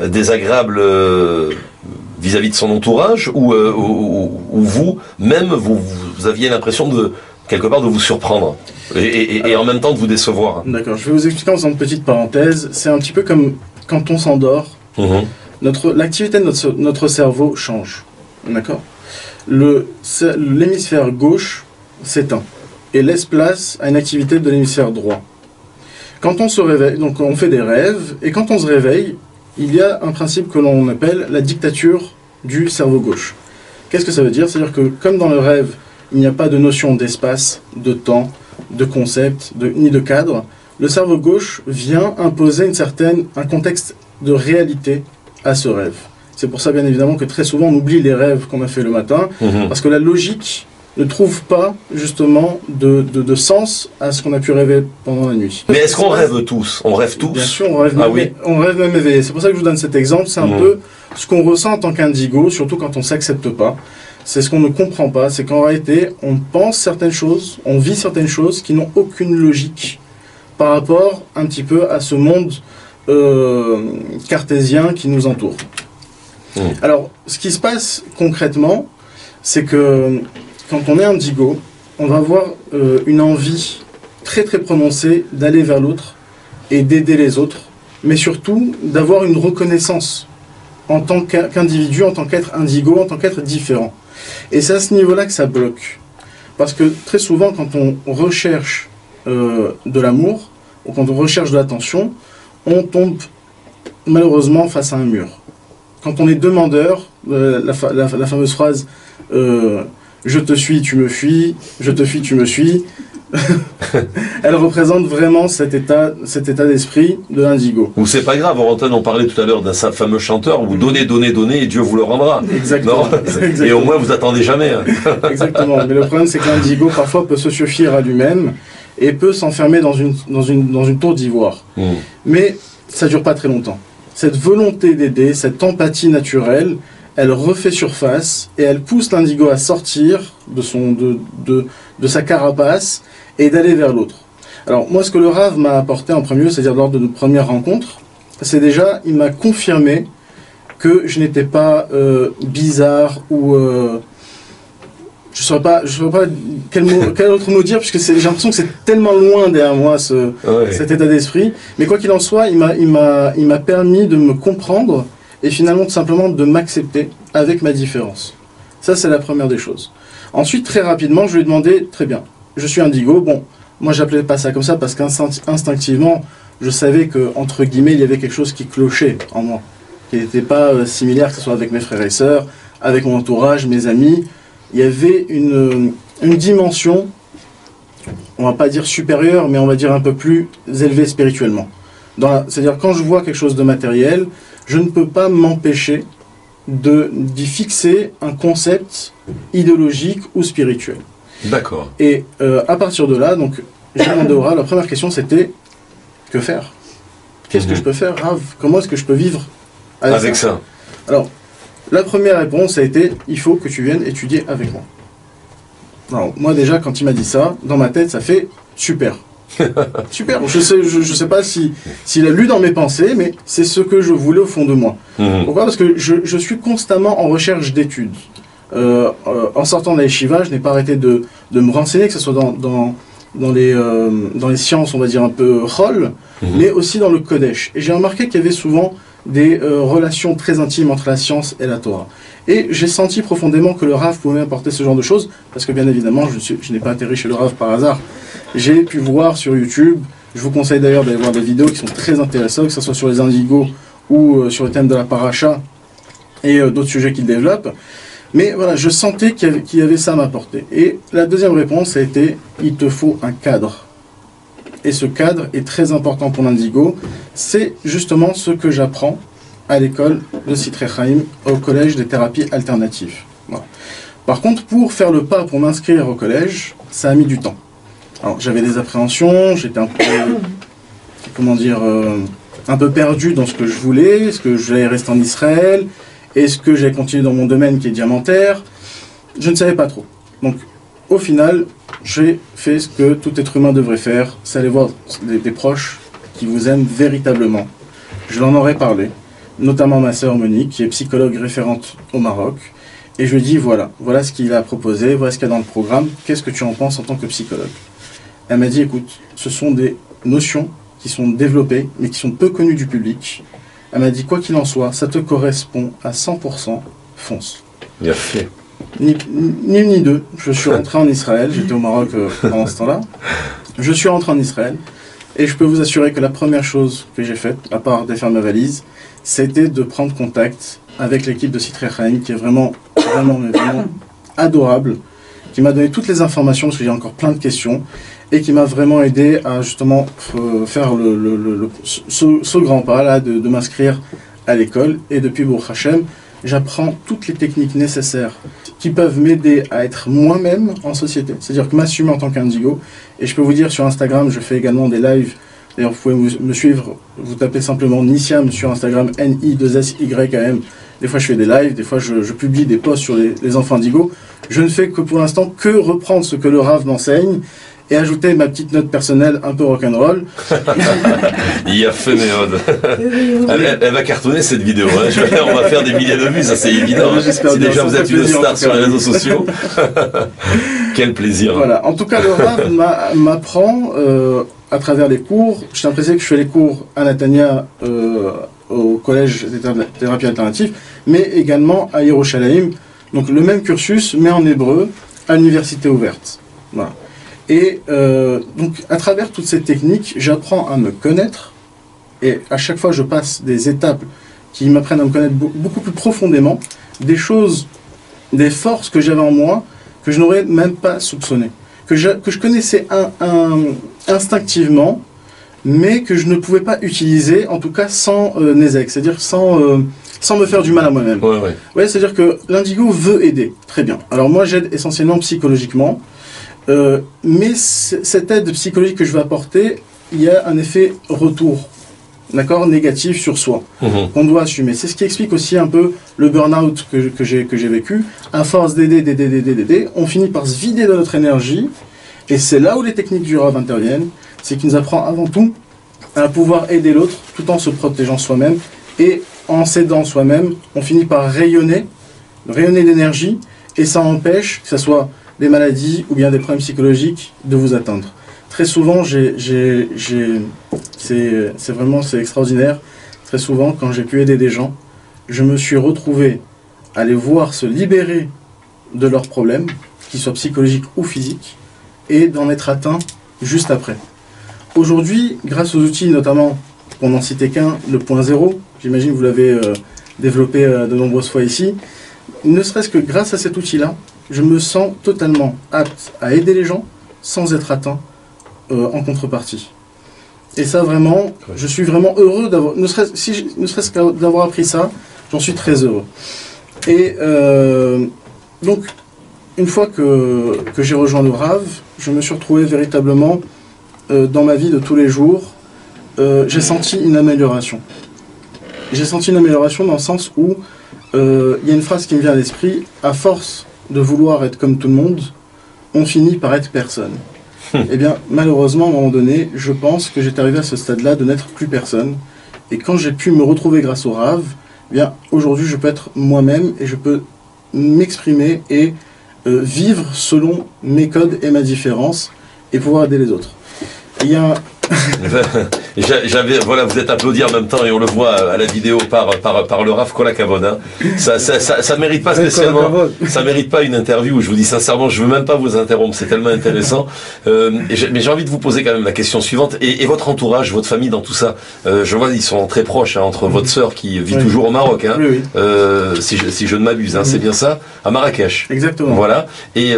désagréable vis-à-vis de son entourage ou vous-même, vous aviez l'impression de quelque part de vous surprendre et en même temps de vous décevoir. D'accord, je vais vous expliquer en faisant une petite parenthèse. C'est un petit peu comme quand on s'endort, l'activité de notre cerveau change. D'accord. L'hémisphère gauche s'éteint et laisse place à une activité de l'hémisphère droit. Quand on se réveille, donc on fait des rêves, et quand on se réveille, il y a un principe que l'on appelle la dictature du cerveau gauche. Qu'est-ce que ça veut dire? C'est-à-dire que comme dans le rêve, il n'y a pas de notion d'espace, de temps, de concept, ni de cadre. Le cerveau gauche vient imposer un contexte de réalité à ce rêve. C'est pour ça, bien évidemment, que très souvent, on oublie les rêves qu'on a fait le matin, parce que la logique ne trouve pas, justement, de sens à ce qu'on a pu rêver pendant la nuit. Mais est-ce qu'on rêve tous? On rêve tous? Bien sûr, on rêve même éveillé. C'est pour ça que je vous donne cet exemple. C'est un peu ce qu'on ressent en tant qu'indigo, surtout quand on ne s'accepte pas. C'est ce qu'on ne comprend pas, c'est qu'en réalité, on pense certaines choses, on vit certaines choses qui n'ont aucune logique par rapport un petit peu à ce monde cartésien qui nous entoure. Alors, ce qui se passe concrètement, c'est que quand on est indigo, on va avoir une envie très très prononcée d'aller vers l'autre et d'aider les autres, mais surtout d'avoir une reconnaissance en tant qu'individu, en tant qu'être indigo, en tant qu'être différent. Et c'est à ce niveau-là que ça bloque. Parce que très souvent, quand on recherche de l'amour, ou quand on recherche de l'attention, on tombe malheureusement face à un mur. Quand on est demandeur, la fameuse phrase « je te suis, tu me fuis, je te fuis, tu me suis », elle représente vraiment cet état d'esprit de l'indigo. Ou c'est pas grave, on parlait tout à l'heure d'un fameux chanteur où donnez, donnez, donnez et Dieu vous le rendra. Exactement. Non. Et au moins vous attendez jamais. Exactement. Mais le problème c'est que l'indigo parfois peut se suffire à lui-même et peut s'enfermer dans une tour d'ivoire. Mais ça dure pas très longtemps. Cette volonté d'aider, cette empathie naturelle, elle refait surface et elle pousse l'indigo à sortir de sa carapace et d'aller vers l'autre. Alors moi, ce que le Rav m'a apporté en premier lieu, c'est-à-dire lors de notre première rencontre, c'est déjà, il m'a confirmé que je n'étais pas bizarre ou... je ne saurais pas quel autre mot dire, puisque j'ai l'impression que c'est tellement loin derrière moi cet état d'esprit. Mais quoi qu'il en soit, il m'a permis de me comprendre et finalement tout simplement de m'accepter avec ma différence. Ça, c'est la première des choses. Ensuite, très rapidement, je lui ai demandé, très bien, je suis indigo. Bon, moi, j'appelais pas ça comme ça parce qu'instinctivement, je savais que, entre guillemets, il y avait quelque chose qui clochait en moi, qui n'était pas similaire, que ce soit avec mes frères et sœurs, avec mon entourage, mes amis. Il y avait une dimension, on va pas dire supérieure, mais on va dire un peu plus élevée spirituellement. C'est-à-dire, quand je vois quelque chose de matériel, je ne peux pas m'empêcher d'y fixer un concept idéologique ou spirituel. D'accord. Et à partir de là, donc, j'ai demandé au Rav, la première question c'était, que faire? Qu'est-ce que je peux faire, Rav? Comment est-ce que je peux vivre avec ça? Alors, la première réponse a été, il faut que tu viennes étudier avec moi. Alors, moi déjà, quand il m'a dit ça, dans ma tête, ça fait super. Super. Je sais pas s'il a lu dans mes pensées, mais c'est ce que je voulais au fond de moi. Pourquoi? Parce que je suis constamment en recherche d'études. En sortant de la yeshiva, je n'ai pas arrêté de me renseigner, que ce soit dans les sciences, on va dire un peu chol, mais aussi dans le Kodesh. Et j'ai remarqué qu'il y avait souvent des relations très intimes entre la science et la Torah. Et j'ai senti profondément que le Rav pouvait m'apporter ce genre de choses, parce que bien évidemment, je n'ai pas atterri chez le Rav par hasard. J'ai pu voir sur YouTube, je vous conseille d'ailleurs d'aller voir des vidéos qui sont très intéressantes, que ce soit sur les indigos ou sur le thème de la paracha et d'autres sujets qu'il développe. Mais voilà, je sentais qu'il y avait ça à m'apporter. Et la deuxième réponse a été, il te faut un cadre. Et ce cadre est très important pour l'indigo. C'est justement ce que j'apprends à l'école de Sitrei Chaim, au collège des thérapies alternatives. Voilà. Par contre, pour faire le pas, pour m'inscrire au collège, ça a mis du temps. Alors, j'avais des appréhensions, j'étais un peu, comment dire, un peu perdu dans ce que je voulais. Est-ce que j'allais rester en Israël? Est-ce que j'allais continuer dans mon domaine qui est diamantaire? Je ne savais pas trop. Donc, au final, j'ai fait ce que tout être humain devrait faire, c'est aller voir des proches qui vous aiment véritablement. Je leur en aurais parlé, notamment ma sœur Monique, qui est psychologue référente au Maroc. Et je lui ai dit, voilà ce qu'il a proposé, voilà ce qu'il y a dans le programme, qu'est-ce que tu en penses en tant que psychologue? Elle m'a dit, écoute, ce sont des notions qui sont développées, mais qui sont peu connues du public. Elle m'a dit, quoi qu'il en soit, ça te correspond à 100%, fonce. Bien fait. Ni une ni deux. Je suis rentré en Israël, j'étais au Maroc pendant ce temps-là. Je suis rentré en Israël, et je peux vous assurer que la première chose que j'ai faite, à part défaire ma valise, c'était de prendre contact avec l'équipe de Sitrei Chaim, qui est vraiment adorable, qui m'a donné toutes les informations, parce que j'ai encore plein de questions, et qui m'a vraiment aidé à justement faire ce grand pas là, de m'inscrire à l'école. Et depuis Baruch Hashem, j'apprends toutes les techniques nécessaires qui peuvent m'aider à être moi-même en société. C'est-à-dire que m'assumer en tant qu'indigo. Et je peux vous dire, sur Instagram, je fais également des lives. D'ailleurs, vous pouvez me suivre, vous tapez simplement Nisyam sur Instagram, N-I-2-S-Y-A-M. Des fois, je fais des lives, des fois, je publie des posts sur les enfants indigo. Je ne fais que pour l'instant que reprendre ce que le Rav m'enseigne et ajouter ma petite note personnelle un peu rock'n'roll. Il y a Fénéode. Elle va cartonner cette vidéo. Hein. On va faire des milliers de vues, ça c'est évident. Hein. Si déjà vous êtes une star sur les réseaux sociaux. Quel plaisir. Voilà. En tout cas, le Rav m'apprend à travers les cours. Je tiens à préciser que je fais les cours à Natania au collège des thérapies alternatives, mais également à Yerushalayim. Donc le même cursus, mais en hébreu, à l'université ouverte. Voilà. Et donc à travers toutes ces techniques, j'apprends à me connaître. Et à chaque fois, je passe des étapes qui m'apprennent à me connaître beaucoup plus profondément, des choses, des forces que j'avais en moi que je n'aurais même pas soupçonnées, que je connaissais instinctivement, mais que je ne pouvais pas utiliser, en tout cas sans nézek, c'est-à-dire sans me faire du mal à moi-même. Ouais, c'est-à-dire que l'indigo veut aider, très bien. Alors moi, j'aide essentiellement psychologiquement, mais cette aide psychologique que je vais apporter, il y a un effet retour, d'accord, négatif sur soi, qu'on doit assumer. C'est ce qui explique aussi un peu le burn-out que j'ai vécu. À force d'aider, on finit par se vider de notre énergie, et c'est là où les techniques du Rav interviennent. C'est qu'il nous apprend avant tout à pouvoir aider l'autre tout en se protégeant soi-même, et en s'aidant soi-même, on finit par rayonner d'énergie, et ça empêche que ce soit des maladies ou bien des problèmes psychologiques de vous atteindre. Très souvent, c'est extraordinaire. Très souvent, quand j'ai pu aider des gens, je me suis retrouvé à les voir se libérer de leurs problèmes, qu'ils soient psychologiques ou physiques, et d'en être atteint juste après. Aujourd'hui, grâce aux outils, notamment, pour n'en citer qu'un, le point zéro, j'imagine que vous l'avez développé de nombreuses fois ici, ne serait-ce que grâce à cet outil-là, je me sens totalement apte à aider les gens sans être atteint en contrepartie. Et ça, vraiment, je suis vraiment heureux d'avoir, ne serait-ce que d'avoir appris ça, j'en suis très heureux. Et donc, une fois que j'ai rejoint le Rav, je me suis retrouvé véritablement dans ma vie de tous les jours, j'ai senti une amélioration. J'ai senti une amélioration dans le sens où il y a une phrase qui me vient à l'esprit: à force de vouloir être comme tout le monde, on finit par être personne. Eh bien, malheureusement, à un moment donné, je pense que j'étais arrivé à ce stade-là de n'être plus personne. Et quand j'ai pu me retrouver grâce au Rav, eh bien, aujourd'hui, je peux être moi-même et je peux m'exprimer et vivre selon mes codes et ma différence et pouvoir aider les autres. Il y a voilà, vous êtes applaudi en même temps et on le voit à la vidéo par le Rav Kolakavod. Hein. Ça mérite pas spécialement, ça mérite pas une interview. Je vous dis sincèrement, je veux même pas vous interrompre, c'est tellement intéressant. Mais j'ai envie de vous poser quand même la question suivante. Et votre entourage, votre famille dans tout ça, je vois ils sont très proches hein, entre votre sœur qui vit toujours au Maroc, hein, si je ne m'abuse, hein, c'est bien ça, à Marrakech. Exactement. Voilà. Et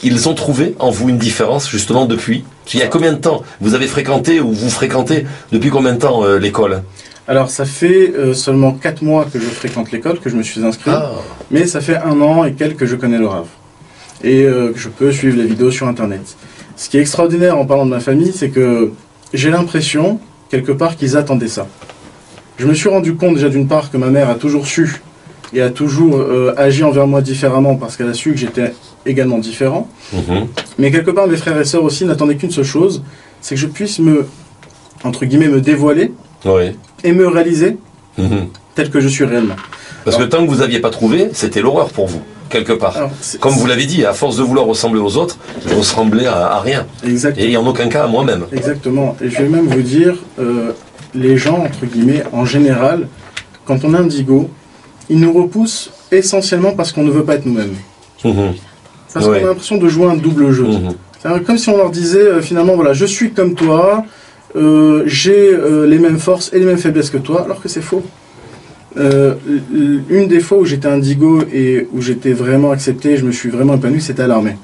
ils ont trouvé en vous une différence justement depuis. Il y a combien de temps vous avez fréquenté ou vous fréquentez depuis combien de temps l'école? Alors ça fait seulement 4 mois que je fréquente l'école, que je me suis inscrit, mais ça fait 1 an et quelques que je connais le Rav. Et que je peux suivre les vidéos sur internet. Ce qui est extraordinaire en parlant de ma famille, c'est que j'ai l'impression, quelque part, qu'ils attendaient ça. Je me suis rendu compte déjà d'une part que ma mère a toujours su et a toujours agi envers moi différemment parce qu'elle a su que j'étais également différent. Mais quelque part, mes frères et sœurs aussi n'attendaient qu'une seule chose, c'est que je puisse entre guillemets, me dévoiler et me réaliser tel que je suis réellement. Parce que tant que vous n'aviez pas trouvé, c'était l'horreur pour vous, quelque part. Alors, comme vous l'avez dit, à force de vouloir ressembler aux autres, je ressemblais à rien. Exactement. Et en aucun cas à moi-même. Exactement. Et je vais même vous dire, les gens, entre guillemets, en général, quand on est indigo, ils nous repoussent essentiellement parce qu'on ne veut pas être nous-mêmes. Parce qu'on a l'impression de jouer un double jeu. C'est comme si on leur disait, finalement, voilà, je suis comme toi, j'ai les mêmes forces et les mêmes faiblesses que toi, alors que c'est faux. Une des fois où j'étais indigo et où j'étais vraiment accepté, je me suis vraiment épanoui, c'était à l'armée.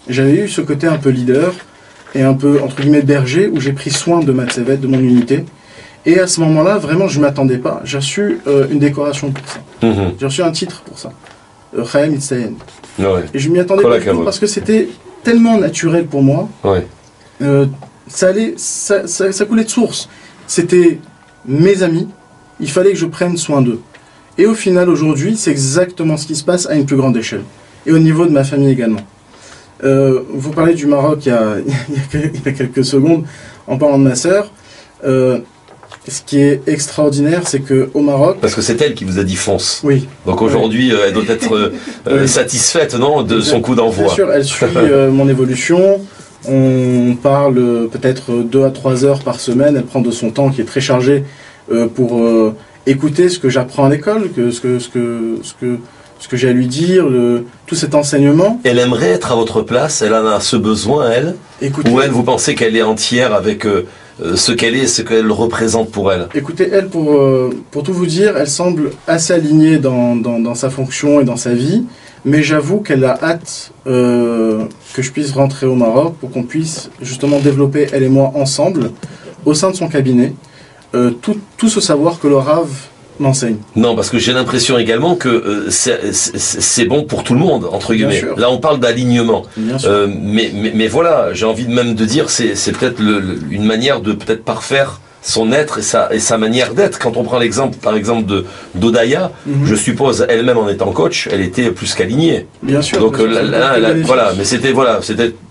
J'avais eu ce côté un peu leader et un peu, entre guillemets, berger, où j'ai pris soin de ma tsevet, de mon unité. Et à ce moment-là, vraiment, je ne m'attendais pas. J'ai reçu une décoration pour ça. J'ai reçu un titre pour ça. Chaim Itzayen. Et je m'y attendais pas du tout parce que c'était tellement naturel pour moi. Ça coulait de source. C'était mes amis. Il fallait que je prenne soin d'eux. Et au final, aujourd'hui, c'est exactement ce qui se passe à une plus grande échelle. Et au niveau de ma famille également. Vous parlez du Maroc il y a quelques secondes en parlant de Nasser. Ce qui est extraordinaire, c'est qu'au Maroc... Parce que c'est elle qui vous a dit fonce. Oui. Donc aujourd'hui, elle doit être satisfaite, non, de son coup d'envoi. Bien sûr, elle suit mon évolution. On parle peut-être 2 à 3 heures par semaine. Elle prend de son temps qui est très chargé pour écouter ce que j'apprends à l'école, ce que j'ai à lui dire, tout cet enseignement. Elle aimerait être à votre place, elle en a ce besoin, elle. Écoutez, ou elle, vous pensez qu'elle est entière avec ce qu'elle est, ce qu'elle représente pour elle? Écoutez, elle, pour tout vous dire, elle semble assez alignée dans sa fonction et dans sa vie, mais j'avoue qu'elle a hâte que je puisse rentrer au Maroc pour qu'on puisse justement développer, elle et moi, ensemble, au sein de son cabinet, tout ce savoir que le Rav m'enseigne. Non, parce que j'ai l'impression également que c'est bon pour tout le monde, entre guillemets. Bien sûr. Là, on parle d'alignement. Mais voilà, j'ai envie même de dire, c'est peut-être une manière de peut-être parfaire son être et sa manière d'être. Quand on prend l'exemple, par exemple, d'Odaya, je suppose, elle-même en étant coach, elle était plus qu'alignée. Bien sûr. Donc voilà, mais c'était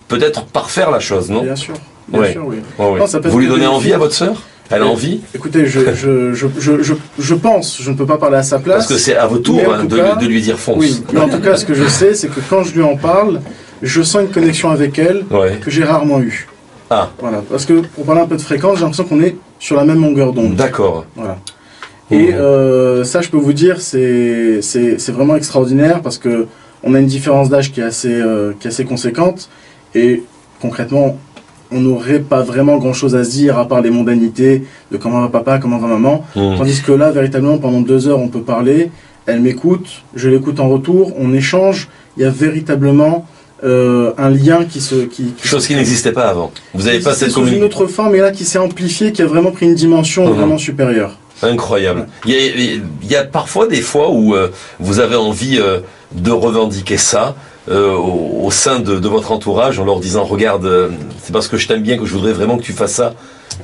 peut-être parfaire la chose, non? Bien sûr. Bien sûr, oui. Ouais. Non, vous lui donnez envie à votre sœur? Elle a envie? Écoutez, je pense, je ne peux pas parler à sa place. Parce que c'est à votre tour de lui dire fonce. Oui, mais en tout cas, ce que je sais, c'est que quand je lui en parle, je sens une connexion avec elle que j'ai rarement eue. Ah. Voilà, parce que pour parler un peu de fréquence, j'ai l'impression qu'on est sur la même longueur d'onde. D'accord. Voilà. Et ça, je peux vous dire, c'est vraiment extraordinaire parce que on a une différence d'âge qui est assez conséquente et concrètement, on n'aurait pas vraiment grand chose à se dire à part les mondanités de comment va papa, comment va maman. Tandis que là, véritablement, pendant 2 heures, on peut parler, elle m'écoute, je l'écoute en retour, on échange, il y a véritablement un lien chose qui n'existait pas avant. Vous n'avez pas cette communication. Une autre forme, mais là qui s'est amplifiée, qui a vraiment pris une dimension vraiment supérieure. Incroyable. Il y a parfois des fois où vous avez envie de revendiquer ça au sein de votre entourage en leur disant regarde, c'est parce que je t'aime bien que je voudrais vraiment que tu fasses ça.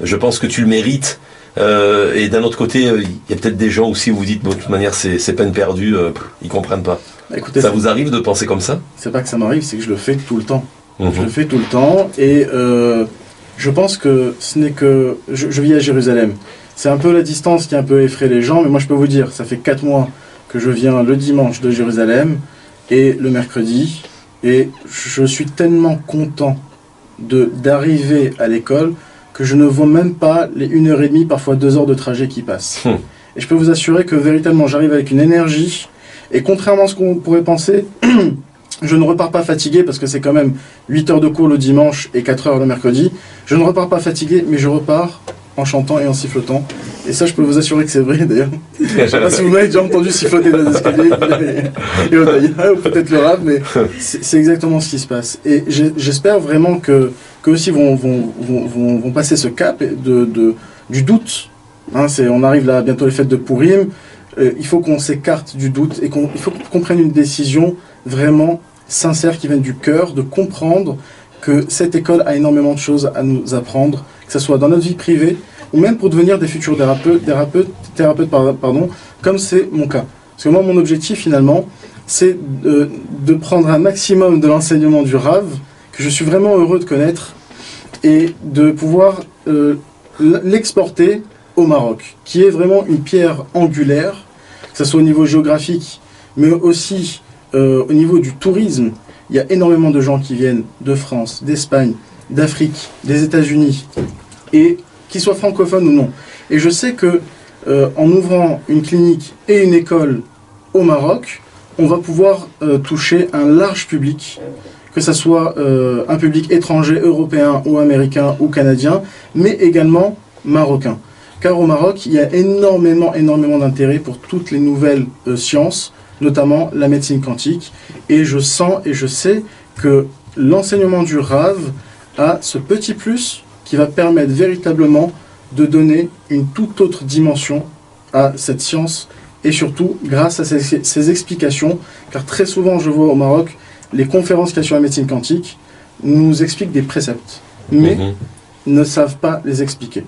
Je pense que tu le mérites. Et d'un autre côté, il y a peut-être des gens aussi où vous dites bon, de toute manière c'est peine perdue, ils comprennent pas. Écoutez, ça vous arrive de penser comme ça? C'est pas que ça m'arrive, c'est que je le fais tout le temps. Je le fais tout le temps et je pense que ce n'est que... Je vis à Jérusalem. C'est un peu la distance qui a un peu effraie les gens, mais moi je peux vous dire, ça fait 4 mois que je viens le dimanche de Jérusalem et le mercredi, et je suis tellement content d'arriver à l'école que je ne vois même pas les 1h30, parfois 2 heures de trajet qui passent. Et je peux vous assurer que véritablement j'arrive avec une énergie, et contrairement à ce qu'on pourrait penser, je ne repars pas fatigué parce que c'est quand même 8 heures de cours le dimanche et 4 heures le mercredi. Je ne repars pas fatigué, mais je repars en chantant et en sifflotant. Et ça, je peux vous assurer que c'est vrai d'ailleurs. Je ne sais pas si vous m'avez déjà entendu siffloter dans les escaliers et Odaya, ou peut-être le rap, mais c'est exactement ce qui se passe. Et j'espère vraiment que aussi vont passer ce cap du doute. Hein, on arrive là bientôt les fêtes de Pourim. Il faut qu'on s'écarte du doute et il faut qu'on prenne une décision vraiment sincère qui vienne du cœur, de comprendre que cette école a énormément de choses à nous apprendre, que ce soit dans notre vie privée ou même pour devenir des futurs thérapeutes, comme c'est mon cas. Parce que moi, mon objectif finalement, c'est de prendre un maximum de l'enseignement du Rav, que je suis vraiment heureux de connaître, et de pouvoir l'exporter au Maroc, qui est vraiment une pierre angulaire, que ce soit au niveau géographique, mais aussi au niveau du tourisme. Il y a énormément de gens qui viennent de France, d'Espagne, d'Afrique, des États-Unis, et qu'ils soient francophones ou non. Et je sais que en ouvrant une clinique et une école au Maroc, on va pouvoir toucher un large public, que ce soit un public étranger, européen ou américain ou canadien, mais également marocain. Car au Maroc, il y a énormément d'intérêt pour toutes les nouvelles sciences, notamment la médecine quantique. Et je sens et je sais que l'enseignement du Rav a ce petit plus qui va permettre véritablement de donner une toute autre dimension à cette science, et surtout grâce à ces explications, car très souvent je vois au Maroc, les conférences qu'il y a sur la médecine quantique nous expliquent des préceptes, mais ne savent pas les expliquer.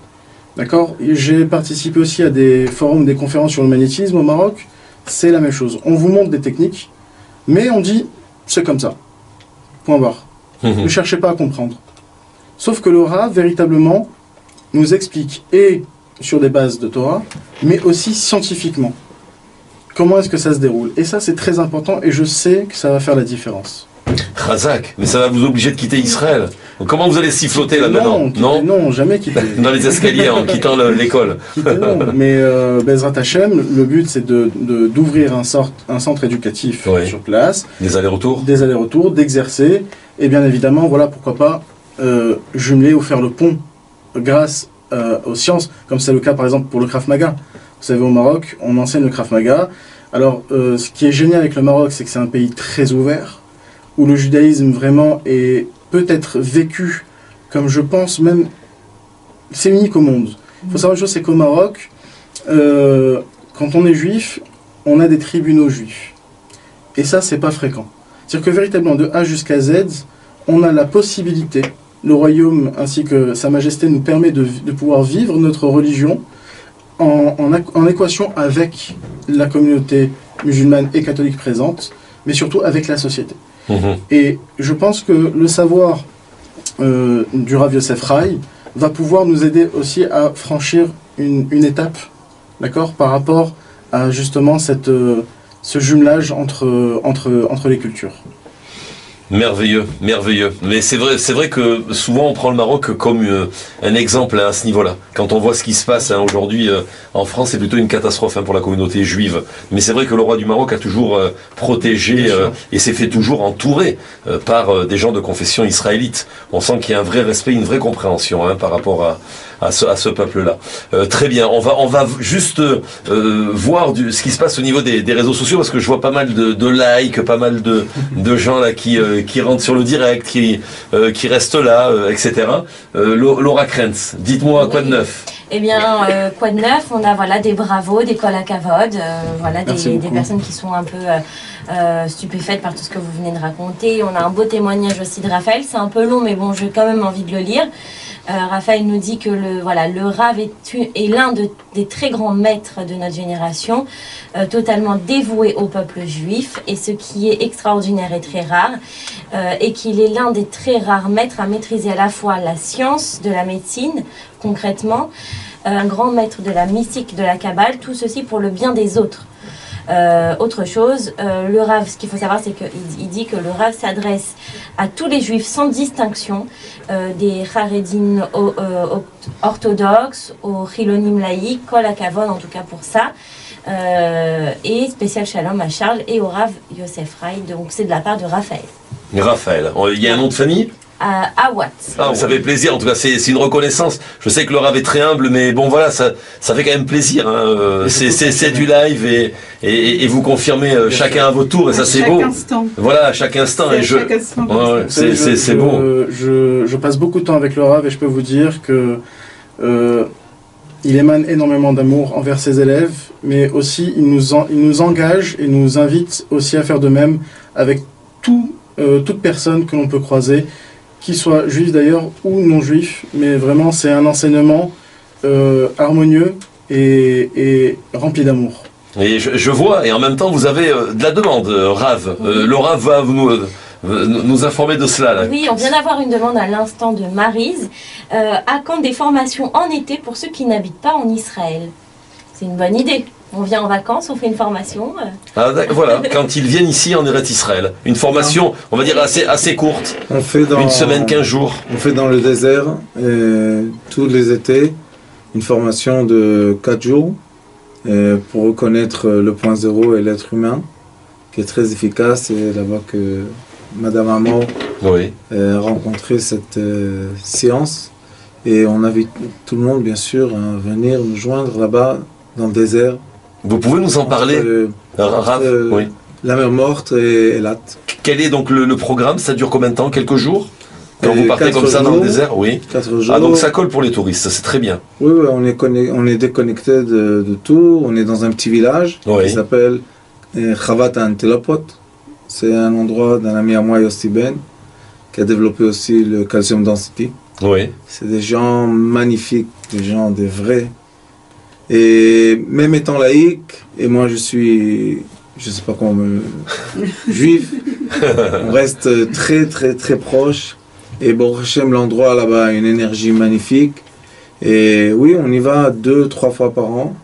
D'accord ? J'ai participé aussi à des forums, des conférences sur le magnétisme au Maroc. C'est la même chose. On vous montre des techniques, mais on dit c'est comme ça. Point barre. Ne cherchez pas à comprendre. Sauf que le Rav, véritablement, nous explique, et sur des bases de Torah, mais aussi scientifiquement. Comment est-ce que ça se déroule? Et ça, c'est très important, et je sais que ça va faire la différence. Chazak, mais ça va vous obliger de quitter Israël. Donc comment vous allez siffloter là maintenant? Non, jamais quitter. Dans les escaliers en quittant l'école. Non, mais Bezrat Hashem, le but c'est d'ouvrir un centre éducatif sur place. Des allers-retours. Des allers-retours, d'exercer, et bien évidemment, voilà, pourquoi pas jumeler ou faire le pont grâce aux sciences, comme c'est le cas par exemple pour le Krav Maga. Vous savez, au Maroc, on enseigne le Krav Maga. Alors, ce qui est génial avec le Maroc, c'est que c'est un pays très ouvert, où le judaïsme vraiment est peut-être vécu comme je pense même, c'est unique au monde. Il faut savoir une chose, c'est qu'au Maroc, quand on est juif, on a des tribunaux juifs. Et ça, c'est pas fréquent. C'est-à-dire que véritablement, de A jusqu'à Z, on a la possibilité, le royaume ainsi que Sa Majesté nous permet de pouvoir vivre notre religion en équation avec la communauté musulmane et catholique présente, mais surtout avec la société. Et je pense que le savoir du Rav Yosef Rai va pouvoir nous aider aussi à franchir une étape, d'accord, par rapport à justement ce jumelage entre les cultures. Merveilleux, merveilleux. Mais c'est vrai que souvent on prend le Maroc comme un exemple à ce niveau-là. Quand on voit ce qui se passe aujourd'hui en France, c'est plutôt une catastrophe pour la communauté juive. Mais c'est vrai que le roi du Maroc a toujours protégé et s'est fait toujours entourer par des gens de confession israélite. On sent qu'il y a un vrai respect, une vraie compréhension par rapport à ce peuple-là. Très bien, on va juste voir ce qui se passe au niveau des réseaux sociaux, parce que je vois pas mal de likes, pas mal de gens là qui rentrent sur le direct, qui restent là, etc. Laura Krentz, dites-moi quoi de neuf? Eh bien, quoi de neuf? On a des bravos, des kol hakavod, des personnes qui sont un peu stupéfaites par tout ce que vous venez de raconter. On a un beau témoignage aussi de Raphaël, c'est un peu long, mais bon, j'ai quand même envie de le lire. Raphaël nous dit que le Rav est l'un des très grands maîtres de notre génération, totalement dévoué au peuple juif, et ce qui est extraordinaire et très rare, et qu'il est l'un des très rares maîtres à maîtriser à la fois la science de la médecine, concrètement, un grand maître de la mystique, de la Kabbale, tout ceci pour le bien des autres. Autre chose, le Rav, ce qu'il faut savoir, c'est qu'il dit que le Rav s'adresse à tous les juifs sans distinction, des Haredim orthodoxes, aux Chilonim laïcs, Kol Hakavod en tout cas pour ça, et spécial Shalom à Charles et au Rav Yosef Rai, donc c'est de la part de Raphaël. Raphaël, il y a un nom de famille? Awad. Ça fait plaisir, en tout cas c'est une reconnaissance. Je sais que le Rav est très humble, mais bon voilà, ça fait quand même plaisir. C'est du live et vous confirmez chacun à votre tour, et ça c'est beau. Voilà, à chaque instant. C'est beau. Je passe beaucoup de temps avec le Rav et je peux vous dire que il émane énormément d'amour envers ses élèves, mais aussi il nous engage et nous invite aussi à faire de même avec toute personne que l'on peut croiser, qu'il soit juif d'ailleurs ou non juif, mais vraiment c'est un enseignement harmonieux et rempli d'amour. Et je vois, et en même temps vous avez de la demande, Rav. Le Rav va nous informer de cela. Là. Oui, on vient d'avoir une demande à l'instant de Maryse. À quand des formations en été pour ceux qui n'habitent pas en Israël? C'est une bonne idée. On vient en vacances, on fait une formation. Voilà, quand ils viennent ici en Eretz Israël. Une formation, on va dire, assez courte. On fait une semaine, 15 jours. On fait dans le désert, tous les étés, une formation de 4 jours pour reconnaître le point zéro et l'être humain, qui est très efficace. Et là-bas que Madame Amor a rencontré cette séance. Et on invite tout le monde, bien sûr, à venir nous joindre là-bas, dans le désert. Vous pouvez nous en parler, Rav? Oui. La mer morte et Elat. Quel est donc le programme? Ça dure combien de temps? Quelques jours? Quand vous partez comme ça dans le désert? Oui. 4 jours. Ah, donc ça colle pour les touristes, c'est très bien. Oui, on est déconnecté de tout. On est dans un petit village qui s'appelle Chavat Antelopot. C'est un endroit d'un ami à moi, Yossi Ben, qui a développé aussi le Calcium Density. Oui. C'est des gens magnifiques, des vrais. Et même étant laïque, et moi je suis, je sais pas comment, juif, On reste très très très proche. Et Baruch Hashem, l'endroit là-bas a une énergie magnifique. Et oui, on y va 2-3 fois par an.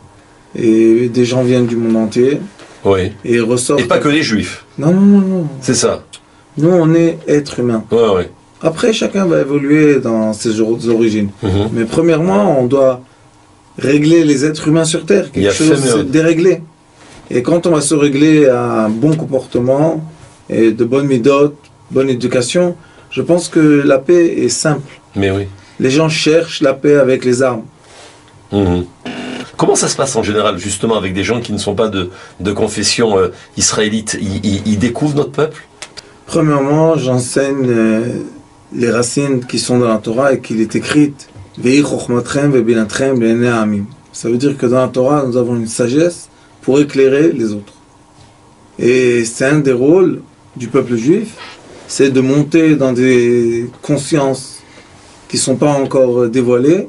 Et des gens viennent du monde entier. Oui. Et ressortent. Et pas que les juifs. Non, non, non, non. C'est ça. Nous, on est êtres humains. Ouais, ouais. Après, chacun va évoluer dans ses origines. Mhm. Mais premièrement, on doit régler les êtres humains sur Terre. Il y a Quelque chose, fait mieux. c'est déréglé. Et quand on va se régler à un bon comportement et de bonnes méthodes, bonne éducation, je pense que la paix est simple. Mais oui. Les gens cherchent la paix avec les armes. Mhm. Comment ça se passe en général, justement, avec des gens qui ne sont pas de confession israélite? Ils découvrent notre peuple? Premièrement, j'enseigne les racines qui sont dans la Torah et qu'il est écrite. Ça veut dire que dans la Torah, nous avons une sagesse pour éclairer les autres. Et c'est un des rôles du peuple juif, c'est de monter dans des consciences qui ne sont pas encore dévoilées,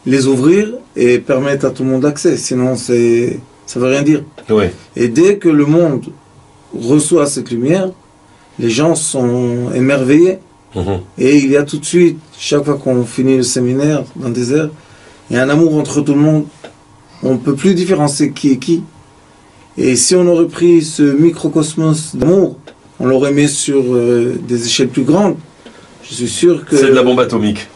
les ouvrir et permettre à tout le monde l'accès. Sinon, ça ne veut rien dire. Oui. Et dès que le monde reçoit cette lumière, les gens sont émerveillés. Mhm. Et il y a tout de suite, chaque fois qu'on finit le séminaire dans le désert, il y a un amour entre tout le monde. On ne peut plus différencier qui est qui. Et si on aurait pris ce microcosmos d'amour, on l'aurait mis sur des échelles plus grandes, je suis sûr que... C'est de la bombe atomique.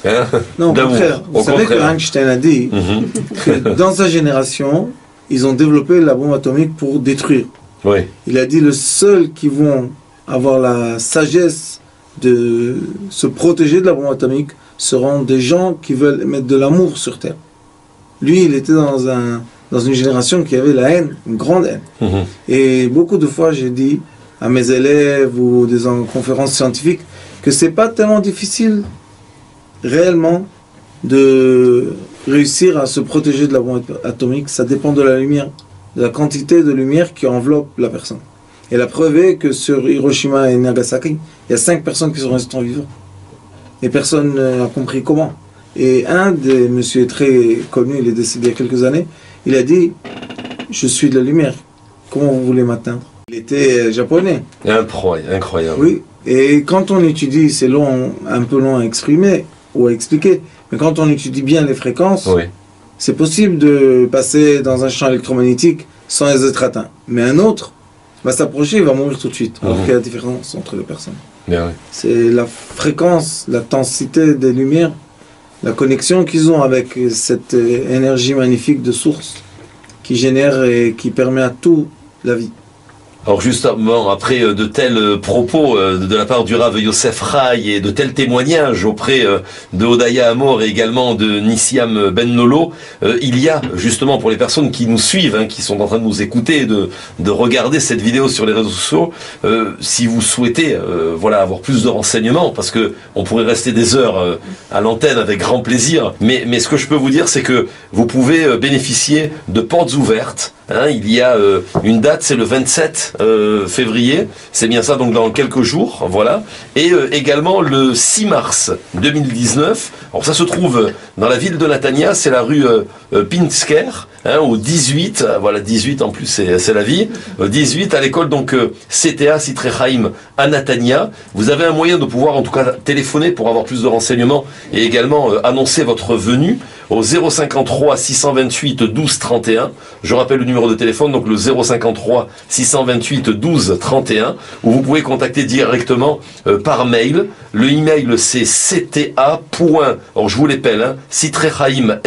Hein? Non, au D'amour. contraire. Au Vous savez que contraire. Einstein a dit Mhm. que dans sa génération, ils ont développé la bombe atomique pour détruire. Oui. Il a dit le seul qui vont avoir la sagesse de se protéger de la bombe atomique seront des gens qui veulent mettre de l'amour sur Terre. Lui, il était dans une génération qui avait la haine, une grande haine. Mhm. Et beaucoup de fois, j'ai dit à mes élèves ou en conférences scientifiques que c'est pas tellement difficile réellement de réussir à se protéger de la bombe atomique. Ça dépend de la lumière, de la quantité de lumière qui enveloppe la personne. Et la preuve est que sur Hiroshima et Nagasaki, il y a 5 personnes qui sont restées vivantes. Et personne n'a compris comment. Et un des monsieur très connu, il est décédé il y a quelques années, il a dit « Je suis de la lumière, comment vous voulez m'atteindre ?» Il était japonais. Incroyable. Oui, et quand on étudie, c'est long, un peu long à exprimer ou à expliquer, mais quand on étudie bien les fréquences, Oui. c'est possible de passer dans un champ électromagnétique sans être atteint. Mais un autre va s'approcher, il va mourir tout de suite. Alors qu'il y a la différence entre les personnes. Bien, oui. C'est la fréquence, la densité des lumières, la connexion qu'ils ont avec cette énergie magnifique de source qui génère et qui permet à tout la vie. Alors justement, après de tels propos de la part du Rav Yosef Rai et de tels témoignages auprès de Odaya Amor et également de Nissiam Ben Nolo, il y a justement pour les personnes qui nous suivent, hein, qui sont en train de nous écouter, de regarder cette vidéo sur les réseaux sociaux, si vous souhaitez voilà, avoir plus de renseignements, parce que on pourrait rester des heures à l'antenne avec grand plaisir, mais ce que je peux vous dire, c'est que vous pouvez bénéficier de portes ouvertes. Hein, il y a une date, c'est le 27 février, c'est bien ça, donc dans quelques jours, voilà. Et également le 6 mars 2019, alors ça se trouve dans la ville de Natania, c'est la rue Pinsker, hein, au 18, voilà 18 en plus c'est la vie, 18 à l'école donc CTA Sitre Chaim à Natania. Vous avez un moyen de pouvoir en tout cas téléphoner pour avoir plus de renseignements et également annoncer votre venue au 053 628 12 31. Je rappelle le numéro de téléphone, donc le 053 628 12 31, où vous pouvez contacter directement par mail. Le email c'est cta. Alors je vous l'appelle, hein, Sitrechaim,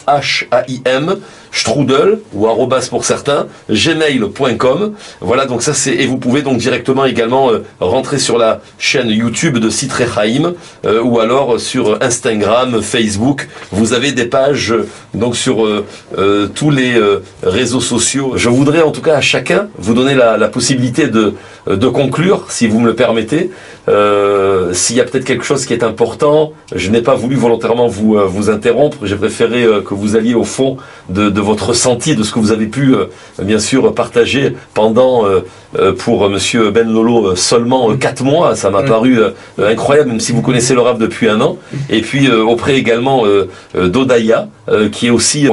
SITREHAIM, strudel ou arrobas pour certains, gmail.com. Voilà, donc ça c'est, et vous pouvez donc directement également rentrer sur la chaîne YouTube de Sitrechaim ou alors sur Instagram, Facebook. Vous avez des pages donc sur tous les réseaux sociaux. Je voudrais en tout cas à chacun vous donner la possibilité de conclure, si vous me le permettez. S'il y a peut-être quelque chose qui est important, je n'ai pas voulu volontairement vous interrompre, j'ai préféré que vous alliez au fond de de votre ressenti, de ce que vous avez pu, bien sûr, partager pendant, pour Monsieur Ben Lolo, seulement 4 mois. Ça m'a paru incroyable, même si vous connaissez le Rav depuis 1 an. Et puis, auprès également d'Odaya, qui est aussi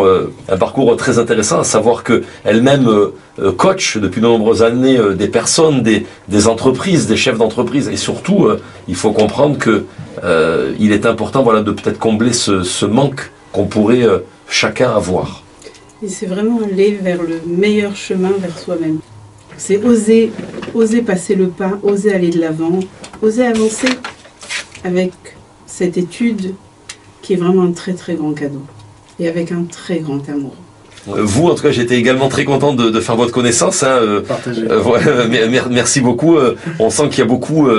un parcours très intéressant, à savoir qu'elle-même coach depuis de nombreuses années des personnes, des entreprises, des chefs d'entreprise. Et surtout, il faut comprendre que il est important, voilà, de peut-être combler ce manque qu'on pourrait chacun avoir. Et c'est vraiment aller vers le meilleur chemin vers soi-même. C'est oser passer le pas, oser aller de l'avant, oser avancer avec cette étude qui est vraiment un très très grand cadeau et avec un très grand amour. Vous, en tout cas, j'étais également très content de faire votre connaissance. Merci beaucoup. On sent qu'il y a beaucoup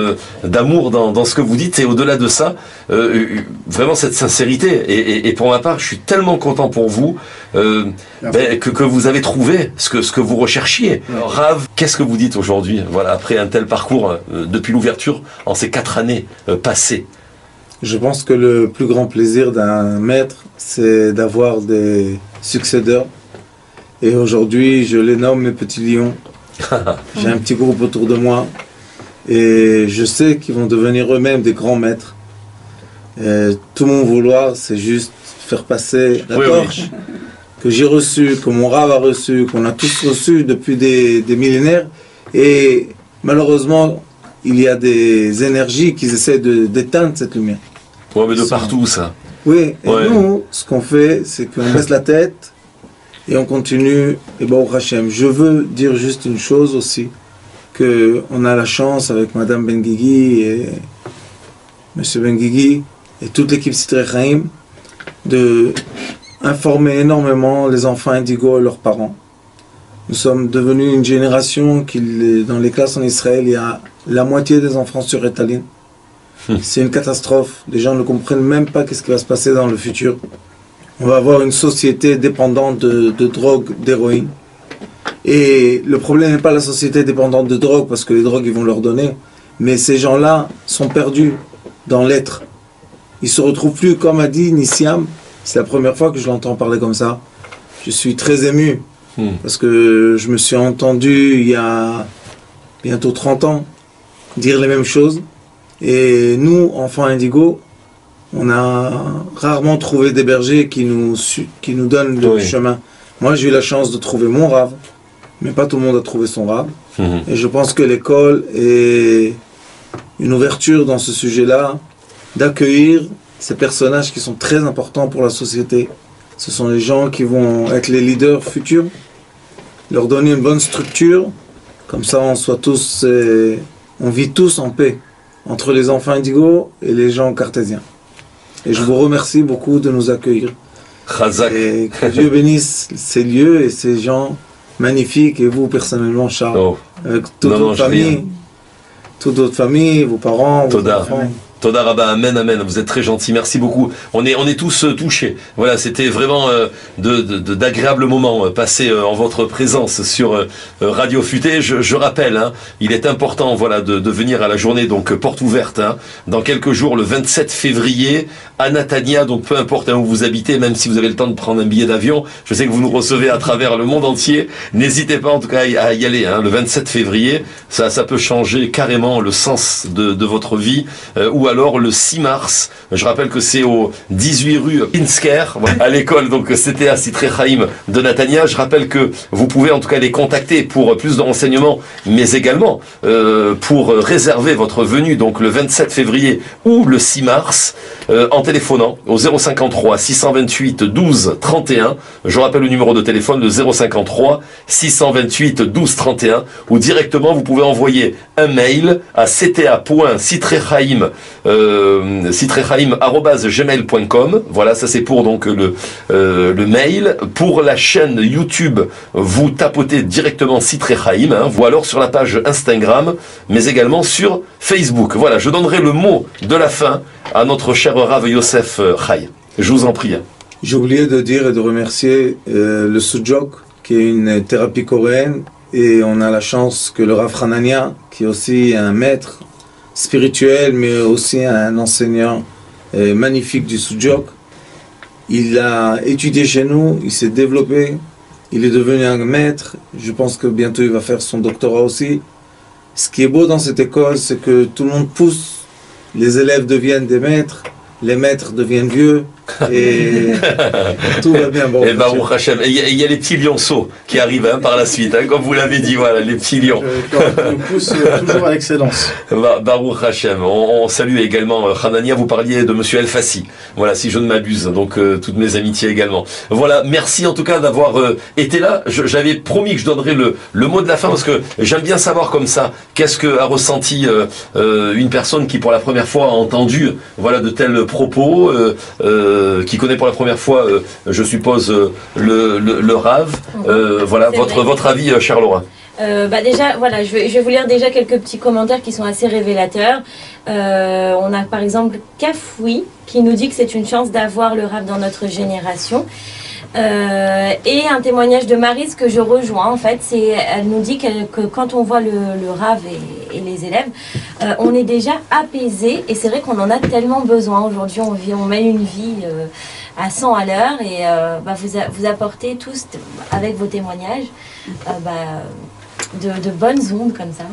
d'amour dans ce que vous dites. Et au-delà de ça, vraiment cette sincérité. Et pour ma part, je suis tellement content pour vous que vous avez trouvé ce que vous recherchiez. Rav, qu'est-ce que vous dites aujourd'hui, voilà, après un tel parcours depuis l'ouverture en ces 4 années passées? Je pense que le plus grand plaisir d'un maître, c'est d'avoir des succédeurs. Et aujourd'hui, je les nomme mes petits lions. J'ai un petit groupe autour de moi. Et je sais qu'ils vont devenir eux-mêmes des grands maîtres. Et tout mon vouloir, c'est juste faire passer la torche que j'ai reçue, que mon Rav a reçue, qu'on a tous reçue depuis des millénaires. Et malheureusement, il y a des énergies qui essaient d'éteindre cette lumière. Ouais, mais de partout, ça. Oui, et nous, ce qu'on fait, c'est qu'on baisse la tête et on continue. Et bon, Hachem, je veux dire juste une chose aussi, qu'on a la chance avec Madame Benguigui et Monsieur Benguigui et toute l'équipe Sitrei Chaim de informer énormément les enfants indigos et leurs parents. Nous sommes devenus une génération qui, dans les classes en Israël, il y a la moitié des enfants sur Ritalin. C'est une catastrophe. Les gens ne comprennent même pas qu'est-ce qui va se passer dans le futur. On va avoir une société dépendante de drogue, d'héroïne. Et le problème n'est pas la société dépendante de drogue, parce que les drogues, ils vont leur donner. Mais ces gens-là sont perdus dans l'être. Ils se retrouvent plus, comme a dit Nissiam. C'est la première fois que je l'entends parler comme ça. Je suis très ému. Parce que je me suis entendu il y a bientôt 30 ans dire les mêmes choses. Et nous, enfants indigos, on a rarement trouvé des bergers qui nous donnent le chemin. Moi, j'ai eu la chance de trouver mon Rav, mais pas tout le monde a trouvé son Rav. Et je pense que l'école est une ouverture dans ce sujet-là, d'accueillir ces personnages qui sont très importants pour la société. Ce sont les gens qui vont être les leaders futurs, leur donner une bonne structure, comme ça on vit tous en paix entre les enfants indigos et les gens cartésiens. Et je vous remercie beaucoup de nous accueillir. Chazak. Et que Dieu bénisse ces lieux et ces gens magnifiques, et vous personnellement, Charles, avec toute votre famille, vos parents, vos enfants. Toda Rabba, amen, amen. Vous êtes très gentil, merci beaucoup. On est tous touchés. Voilà, c'était vraiment d'agréables moments passés en votre présence sur Radio Futé. Je rappelle, il est important, voilà, de venir à la journée, donc porte ouverte, dans quelques jours, le 27 février, à Natania, donc peu importe où vous habitez, même si vous avez le temps de prendre un billet d'avion, je sais que vous nous recevez à travers le monde entier. N'hésitez pas en tout cas à y aller, le 27 février. Ça peut changer carrément le sens de votre vie, ou alors le 6 mars, je rappelle que c'est au 18 rue Pinsker, à l'école, donc c'était à Sitrei Chaim de Natania. Je rappelle que vous pouvez en tout cas les contacter pour plus de renseignements, mais également pour réserver votre venue, donc le 27 février ou le 6 mars, en téléphonant au 053 628 12 31. Je rappelle le numéro de téléphone, le 053 628 12 31, ou directement vous pouvez envoyer un mail à cta.citrechaim@gmail.com. Voilà, ça c'est pour donc le mail. Pour la chaîne YouTube, vous tapotez directement Sitrei Chaim, ou alors sur la page Instagram, mais également sur Facebook. Voilà, je donnerai le mot de la fin à notre cher Rav Yosef Chai. Je vous en prie. J'ai oublié de dire et de remercier le Sujok, qui est une thérapie coréenne, et on a la chance que le Rav Hanania, qui est aussi un maître spirituel, mais aussi un enseignant magnifique du Sujok, Il a étudié chez nous, il s'est développé, il est devenu un maître. Je pense que bientôt il va faire son doctorat aussi. Ce qui est beau dans cette école, c'est que tout le monde pousse. Les élèves deviennent des maîtres, les maîtres deviennent vieux. Et tout va bien. Bon, et Baruch Hashem. Et il y a les petits lionceaux qui arrivent par la suite, comme vous l'avez dit, voilà, les petits lions. Qui nous pousse toujours à l'excellence. Baruch Hashem. On salue également Hanania, vous parliez de Monsieur El Fassi. Voilà, si je ne m'abuse. Donc toutes mes amitiés également. Voilà, merci en tout cas d'avoir été là. J'avais promis que je donnerais le mot de la fin parce que j'aime bien savoir comme ça qu'est-ce que a ressenti une personne qui pour la première fois a entendu voilà de tels propos. Qui connaît pour la première fois, je suppose, le Rav. Voilà, votre avis, cher Laura. Déjà, voilà, je vais vous lire déjà quelques petits commentaires qui sont assez révélateurs. On a par exemple Kafoui qui nous dit que c'est une chance d'avoir le Rav dans notre génération. Et un témoignage de Maryse que je rejoins en fait, elle nous dit que quand on voit le Rav et les élèves, on est déjà apaisé et c'est vrai qu'on en a tellement besoin aujourd'hui. On mène une vie à 100 à l'heure et vous apportez tous avec vos témoignages de bonnes ondes comme ça.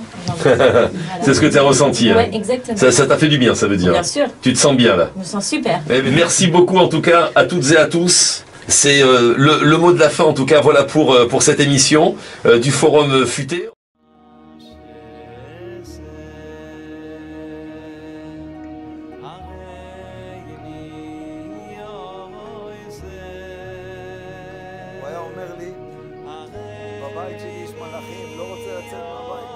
Voilà. C'est ce que tu as ressenti. Ouais, exactement. Ça t'a fait du bien, ça veut dire. Bien sûr. Tu te sens bien là. Je me sens super. Merci beaucoup en tout cas à toutes et à tous. C'est le mot de la fin en tout cas voilà pour cette émission du Forum Futé. הוא היה אומר לי, בבית שלי יש מלאכים, לא רוצה לצאת מהבית.